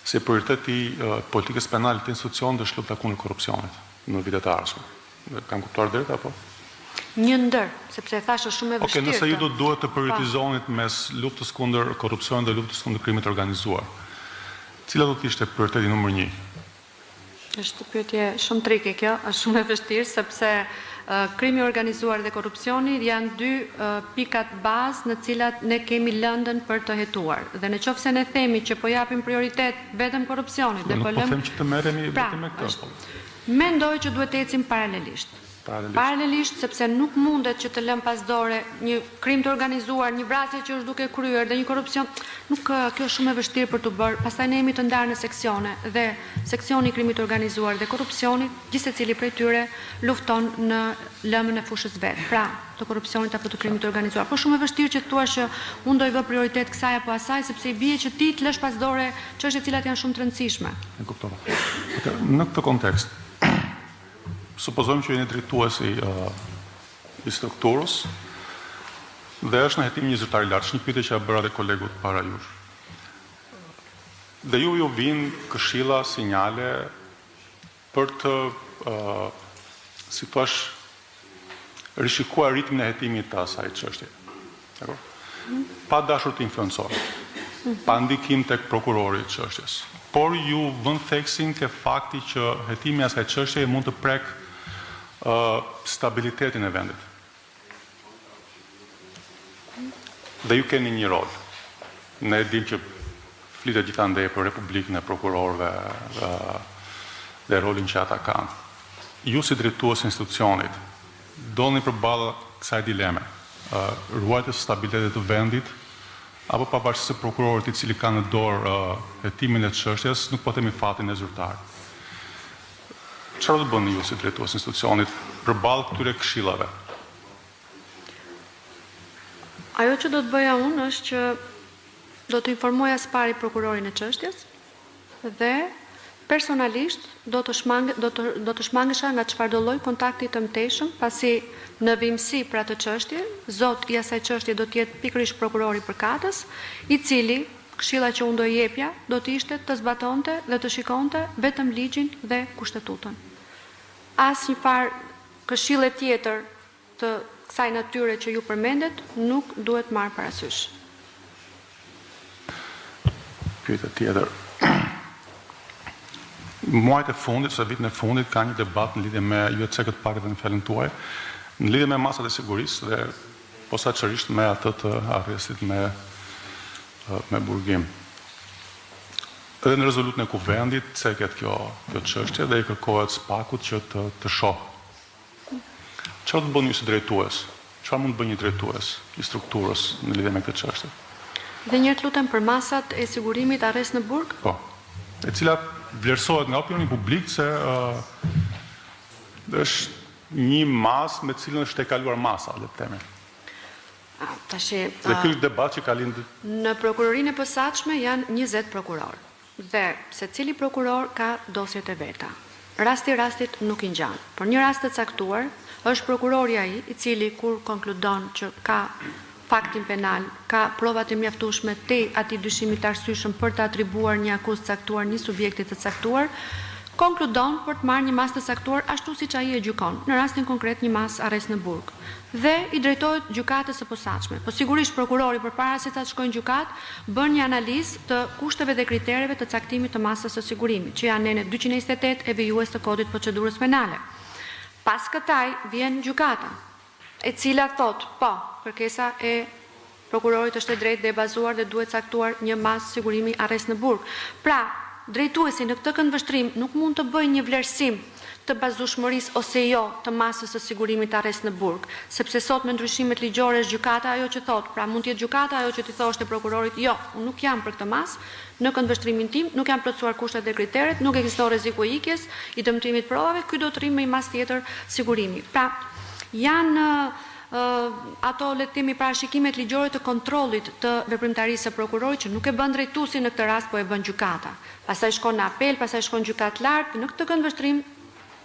se prioriteti politikës penale të institucionit është lufta kundër korrupsionit në vitet e ardhshme. Kam kuptuar drejt apo? Një ndër, sepse e thashë shumë e vështirë. Okej, nëse ju duhet të prioritizonit mes luftës kundër korrupsionit dhe luftës kundër krimit organizuar, cila do të ishte prioriteti numër 1? Është pyetje shumë trike kjo, është shumë e vështirë, sepse krimi organizuar dhe korrupsioni janë 2 pikat bazë në cilat ne kemi lëndën për të hetuar. Dhe në qoftë se ne themi që po japim prioritet vetëm korrupsionit dhe po lëmë... Nuk po them që të merremi vetëm me këtë. Mendoj që duhet të ecim paralelisht. Paralelisht, sepse nuk mundet që të lëm pas dore një krim të organizuar, një vrasje që është duke kryer dhe një korrupsion, nuk kjo është shumë e vështirë për të bërë. Pastaj ne jemi të ndarë në seksione dhe seksioni i krimit të organizuar dhe korrupsionit, gjithsecili prej tyre lufton në lëmën e fushës vet. Pra, të korrupsionit apo të krimit të organizuar. Po shumë e vështirë që të thuash që unë do i vë prioritet kësaj apo asaj, sepse i bie që ti të lësh pas dore çështje të cilat janë shumë të rëndësishme. E kuptova. Në këtë kontekst, supozojmë që jeni drejtuesi i strukturës dhe është në hetim një zyrtar i lartë, një pyetje që ja bëra dhe kolegut para jush. Dhe ju vinë këshilla, sinjale për të, si thash, rishikuar ritmin e hetimit të asaj çështje. Pa dashur të influencorë, pa ndikim tek prokurori i çështjes. Por ju vën theksin ke fakti që hetimi i asaj çështje mund të prek stabilitetin e vendit. Dhe ju keni një rol. Ne dim që flitet gjithandej për Republikën e prokurorëve dhe rolin që ata kanë. Ju si drejtues institucionit, doni përballë kësaj dileme, ruajtjes stabilitetit të vendit, apo pavarësisht se prokurorit i cili ka në dorë hetimin e çështjes, nuk po themi fatin e zyrtarit. Çfarë do bëni ju si drejtues institucionit përballë këtyre këshillave? Ajo që do të bëja unë është që do të informoj as pari prokurorin e çështjes dhe personalisht do të shmangesha nga çfarëdo lloj kontakti të mëtejshëm, pasi në vimësi për atë çështje, zot i asaj çështje do të jetë pikërisht prokurori përkatës, i cili këshilla që unë do i jepja do të ishte të zbatonte dhe të shikonte vetëm ligjin dhe kushtetutën. Asnjë farë këshille tjetër të kësaj natyre që ju përmendet nuk duhet marrë parasysh. Pyetja tjetër. Muajt e fundit, ose vitin e fundit, ka një debat në lidhje me, ju e cekët pak edhe në fjalën tuaj, në lidhje me masat e sigurisë dhe posaçërisht me atë të arrestit me burgim. Edhe në rezolutën e kuvendit ceket kjo çështje dhe i kërkohet SPAK-ut që të shohë. Çfarë do të bëni ju si drejtues? Çfarë mund të bëjë një drejtues i strukturës në lidhje me këtë çështje? Dhe njëherë lutem për masat e sigurimit arrest në burg? Po. E cila vlerësohet nga opinioni publik se është një masë me cilën është e kaluar masa, le të themi. Dhe ky debat që ka lindur në prokurorinë e posaçme janë 20 prokuror. Dhe secili prokuror ka dosjet e veta. Rasti rastit nuk i ngjan. Por një rast të caktuar është prokurori ai i cili kur konkludon që ka faktin penal, ka provat e mjaftueshme te atij dyshimi të arsyeshëm për të atribuar një akuzë caktuar një subjekti të caktuar, konkludon për të marrë një masë të caktuar ashtu siç ai e gjykon, në rastin konkret një masë arrest në burg. Dhe i drejtohet gjykatës së posaçme. Po sigurisht prokurori përpara se ta shkojnë gjykat, bën një analizë të kushteve dhe kritereve të caktimit të masës së sigurimit, që janë në 228 e vijues të kodit procedurës penale. Pas këtaj vjen gjykata, e cila thot, po, kërkesa e prokurorit është e drejtë dhe e bazuar dhe duhet caktuar një masë sigurimi arrest në burg. Pra, drejtuesi në këtë këndvështrim nuk mund të bëjë një vlerësim të bazueshmërisë ose jo të masës së sigurimit arrest në burg, sepse sot me ndryshimet ligjore është gjykata ajo që thot, pra mund të jetë gjykata ajo që t'i thoshte prokurorit, jo, unë nuk jam për këtë masë, në këndvështrimin tim nuk janë plotësuar kushtet dhe kriteret, nuk ekziston rreziku i ikjes, i dëmtimit provave, ky do të rrimë me një masë tjetër sigurimi. Pra, janë ato le të themi parashikimet ligjore të kontrollit të veprimtarisë së prokurorit që nuk e bën drejtuesi në këtë rast, po e bën gjykata. Pastaj shkon në apel, pastaj shkon në gjykatë lart, në këtë këndvështrim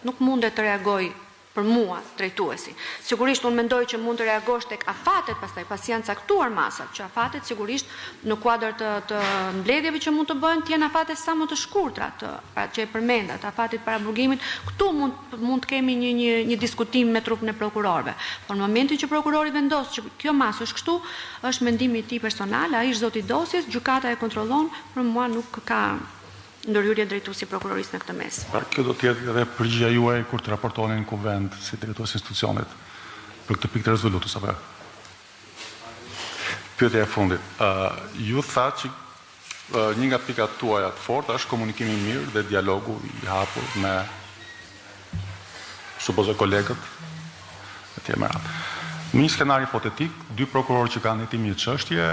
nuk mundet të reagoj për mua drejtuesi. Sigurisht unë mendoj që mund të reagosh tek afatet pastaj, pasi janë caktuar masat, që afatet sigurisht në kuadër të mbledhjeve që mund të bëhen, të jenë afate sa më të shkurtra, që e përmendat, afatet para burgimit, këtu mund të kemi një diskutim me trupin e prokurorëve. Por në momentin që prokurori vendos që kjo masë është kështu, është mendimi i tij personal, ai është zoti i dosjes, gjykata e kontrollon, për mua nuk ka ndërhyrje drejtuesi prokurorisë në këtë mes. Pra, kjo do të jetë edhe përgjigjja juaj kur të raportoni në kuvend si drejtues institucionit për këtë pikë të rezolutës apo? Pyetja e fundit. Ju tha që një nga pikat tuaja të forta është komunikimi i mirë dhe dialogu i hapur me supozoj kolegët e tjerë me radhë. Në një skenar hipotetik, dy prokurorë që kanë hetimin e çështje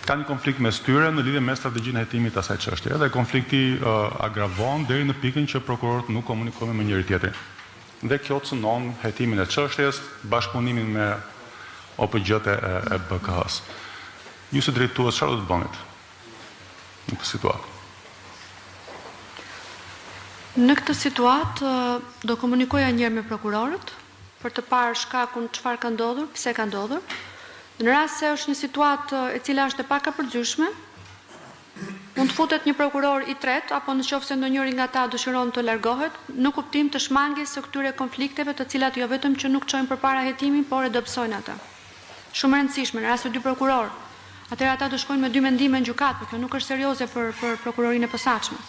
ka një konflikt mes tyre në lidhje me strategjinë e hetimit të asaj çështje dhe konflikti agravon deri në pikën që prokurorët nuk komunikojnë me njëri tjetrin. Dhe kjo cënon hetimin e çështjes, bashkëpunimin me OPG-t e BK-s. Ju si drejtues çfarë do të bënit në këtë situatë? Në këtë situatë do komunikoja njëherë me prokurorët për të parë shkakun çfarë ka ndodhur, pse ka ndodhur. Në rast se është një situatë e cila është e pakapërgjyeshme, mund të futet një prokuror i tretë apo nëse ndonjëri nga ata dëshiron të largohet, në kuptim të shmangjes së këtyre konflikteve, të cilat jo vetëm që nuk çojnë përpara hetimin, por e dobësojnë ata. Shumë e rëndësishme, në rast se dy prokuror, atëherë ata do shkojnë me dy mendime në gjykatë, por kjo nuk është serioze për prokurorinë e posaçme.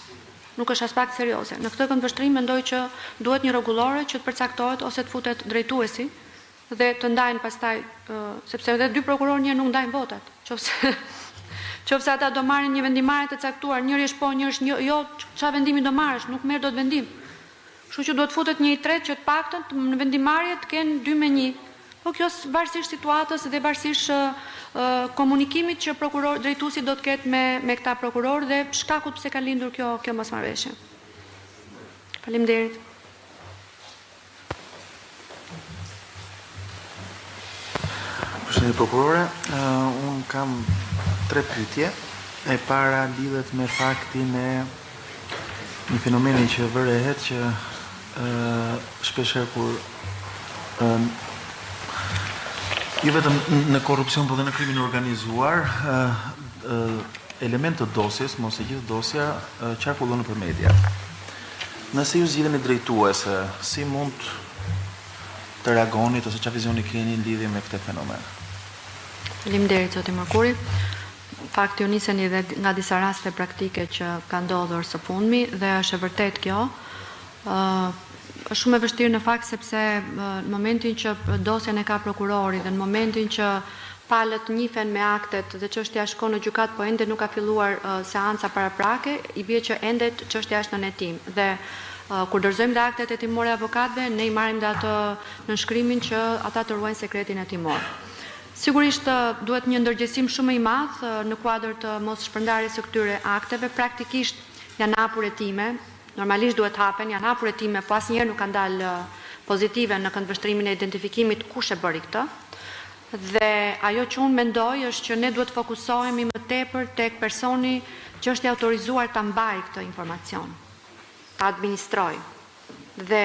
Nuk është aspekt serioze. Në këtë këndvështrim mendoj që duhet një rregullore që të përcaktohet ose të futet drejtuesi dhe të ndajnë pastaj, sepse edhe dy prokurorë një nuk ndajnë votat. Qofse ata do marrin një vendimmarrje të caktuar, njëri është po, njëri është jo, çfarë vendimi do marrësh, nuk merr dot vendim. Kështu që duhet futet një i tretë që të paktën në vendimmarrje të kenë 2-1. Po kjo varësisht situatës dhe varësisht komunikimit që drejtuesi do të ketë me këta prokurorë dhe shkakut pse ka lindur kjo mosmarrëveshje. Faleminderit. Përshëndetje prokurore, unë kam 3 pyetje. E para lidhet me faktin e një fenomeni që vërehet që shpeshherë kur jo vetëm në korrupsion, por edhe në krimin organizuar, element të dosjes, mos e gjithë dosja, qarkullon nëpër media. Nëse ju zgjidheni drejtuese, si mund të reagonit ose çfarë vizioni keni në lidhje me këtë fenomen? Faleminderit zoti Mërkuri. Fakti u niseni edhe nga disa raste praktike që ka ndodhur së fundmi dhe është e vërtet kjo. Është shumë e vështirë në fakt sepse në momentin që dosjen e ka prokurori dhe në momentin që palët njihen me aktet dhe çështja shkon në gjykat, po ende nuk ka filluar seanca paraprake, i bie që ende çështja është në hetim. Dhe kur dorëzojmë dhe aktet hetimore e avokatëve, ne i marrim dhe atë nënshkrimin që ata të ruajnë sekretin hetimor. Sigurisht duhet një ndërgjegjësim shumë i madh në kuadër të mos shpërndarjes së këtyre akteve. Praktikisht janë hapur hetime, normalisht duhet hapen, janë hapur hetime, po asnjëherë nuk kanë dalë pozitive në këndvështrimin e identifikimit kush e bëri këtë. Dhe ajo që unë mendoj është që ne duhet fokusohemi më tepër tek personi që është i autorizuar ta mbajë këtë informacion, ta administrojë. Dhe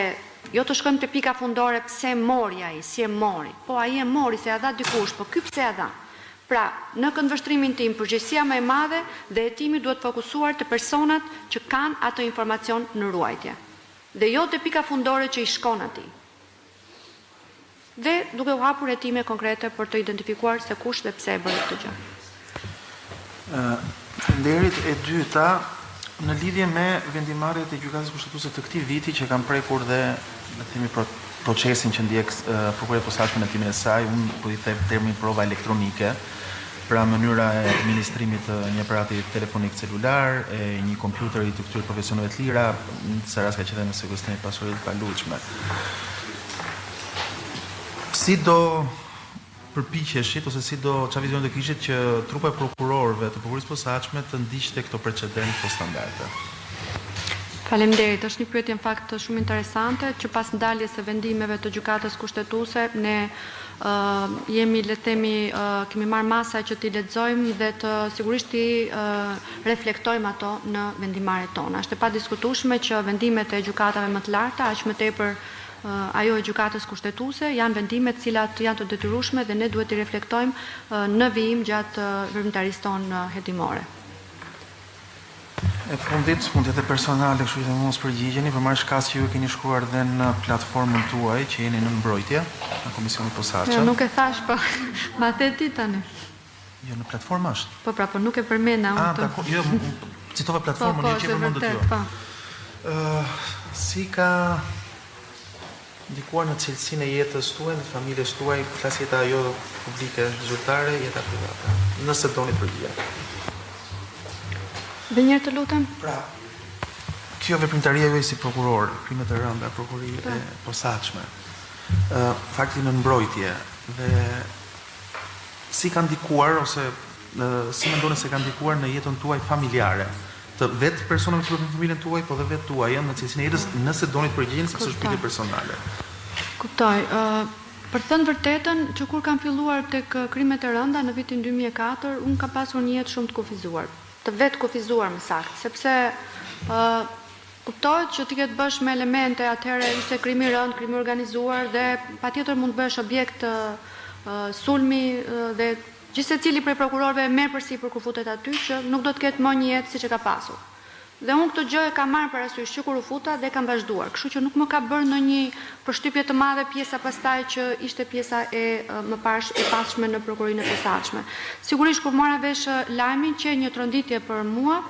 jo të shkojmë te pika fundore pse mori ai, si e mori. Po ai e mori se ja dha dikush, po ky pse ja dha. Pra, në këndvështrimin tim, përgjegjësia më e madhe dhe hetimi duhet fokusuar te personat që kanë atë informacion në ruajtje. Dhe jo te pika fundore që i shkon atij. Dhe duke u hapur hetime konkrete për të identifikuar se kush dhe pse e bëri këtë gjë. Faleminderit. E dyta, në lidhje me vendimarrjet e gjykatës kushtetuese të këtij viti që kanë prekur dhe le të themi procesin që ndjek prokuroria e posaçme në hetimin e saj, unë po i them termin prova elektronike, pra mënyra e administrimit të një aparati telefonik celular, e një kompjuteri të këtyre profesioneve të lira, në disa raste ka qenë me sekuestrim pasurive të paluajtshme. Si do përpiqeshit ose si do çfarë vizion do kishit që trupa e prokurorëve të prokurisë posaçme të ndiqte këto precedent po standarde? Faleminderit, është një pyetje në fakt shumë interesante që pas ndaljes së vendimeve të gjykatës kushtetuese ne jemi le të themi kemi marrë masa që t'i lexojmë dhe të sigurisht t'i reflektojmë ato në vendimarrjet tona. Është e padiskutueshme që vendimet e gjykatave më të larta, aq më tepër ajo e gjykatës kushtetuese, janë vendime të cilat janë të detyrueshme dhe ne duhet t'i reflektojmë në vijim gjatë veprimtarisë tonë hetimore. E fundit, mund të jetë personale, kështu që mos përgjigjeni, për marrë shkas që ju keni shkruar dhe në platformën tuaj, që jeni në mbrojtje, në Komisionit Posaçëm. Nuk e thash, po, ma the ti tani. Jo, në platformë është. Po pra, po nuk e përmenda unë të... Jo, citova platformën, një që përmendët ju. Si ka ndikuar në cilësinë e jetës tuaj, në familjes tuaj, flas jeta jo publike, zyrtare, jeta private, nëse doni përgjigje. Dhe njërë të lutem? Pra, kjo veprimtaria juaj si prokuror, krimet e rënda, prokurorie e posaçme, fakti në mbrojtje dhe si ka ndikuar ose si mendoni se ka ndikuar në jetën tuaj familjare, të vetë personave që në familjen tuaj, po dhe vetë tuaj në cilësinë e jetës, nëse doni të përgjigjen sepse është pyetje personale. Kuptoj. Për të thënë vërtetën, që kur kam filluar tek krimet e rënda në vitin 2004, unë kam pasur një jetë shumë të kufizuar. Të vetë kufizuar më saktë, sepse kuptohet që ti ketë bësh me elemente, atëherë ishte krimi rënd, krimi organizuar dhe patjetër mund të bësh objekt sulmi dhe gjithsecili prej prokurorëve merr përsipër kur futet aty që nuk do të ketë më një jetë siç e ka pasur. Dhe unë këtë gjë e kam marrë parasysh që kur u futa dhe kam vazhduar, kështu që nuk më ka bërë në një përshtypje të madhe pjesa pastaj që ishte pjesa e më parë e passhme në prokurorinë e posaçme. Sigurisht kur mora vesh lajmin që një tronditje për mua,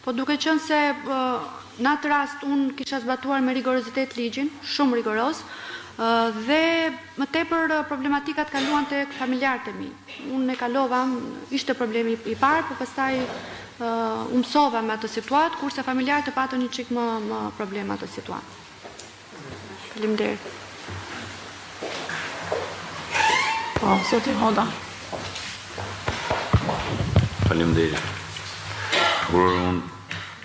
po duke qenë se në atë rast unë kisha zbatuar me rigorozitet ligjin, shumë rigoros, dhe më tepër problematikat kaluan tek familjarët e mi. Unë e kalova, ishte problemi i parë, po pastaj u mësova me atë situatë, kurse familjarët e patën një çik më problem atë situatë. Faleminderit. Po, zoti Hoda. Faleminderit. Kur unë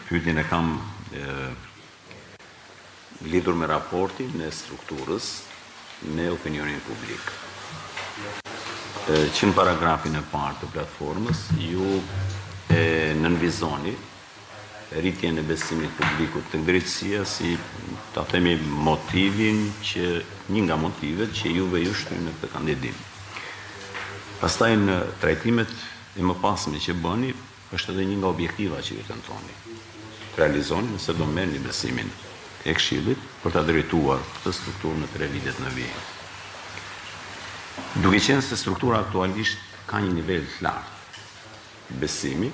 pyetjen e kam lidhur me raportin e strukturës në opinionin publik. Që në paragrafin e parë të platformës, ju nënvizoni rritjen e besimit publikut të drejtësia si ta themi motivin që një nga motivet që juve ju shtyni në këtë kandidim. Pastaj në trajtimet e mëpasme që bëni, është edhe një nga objektiva që ju tentoni. Realizoni nëse do merrni besimin e Këshillit për ta drejtuar këtë strukturë në 3 vitet në vijim. Duke qenë se struktura aktualisht ka një nivel të lartë besimi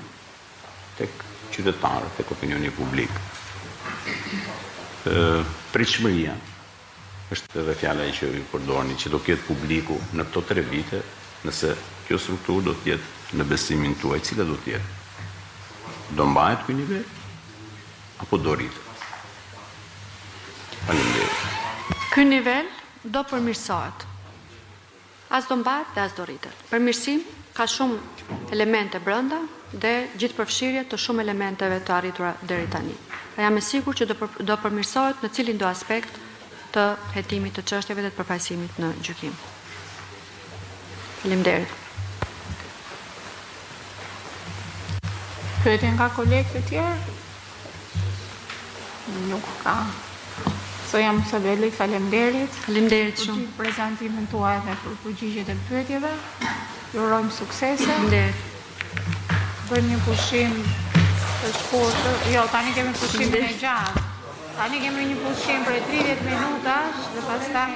tek qytetarët, tek opinioni publik. Pritshmëria është edhe fjala që ju përdorni, që do ketë publiku në këto 3 vite, nëse kjo strukturë do të jetë në besimin tuaj, cila do të jetë? Do mbahet ky nivel apo do rritet? Faleminderit. Ky nivel do përmirësohet. As do mbahet dhe as do rritet. Përmirësim ka shumë elemente brenda dhe gjithë përfshirje të shumë elementeve të arritura deri tani. Pra jam e sigurt që do përmirësohet në cilin do aspekt të hetimit të çështjeve dhe të përfaqësimit në gjykim. Faleminderit. Pyetje nga kolegët e tjerë? Nuk ka. Soja Musabeli, faleminderit. Faleminderit Për shumë. gjithë prezantimin tuaj dhe për përgjigjet e pyetjeve. Ju urojmë suksese. Faleminderit. Bëjmë një pushim të shkurtër. Jo, tani kemi pushimin e gjatë. Tani kemi një pushim për 30 minutash dhe pastaj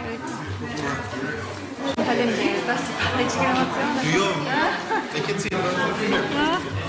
faleminderit. Pas, ne çka emocione. Jo, e ke cilë.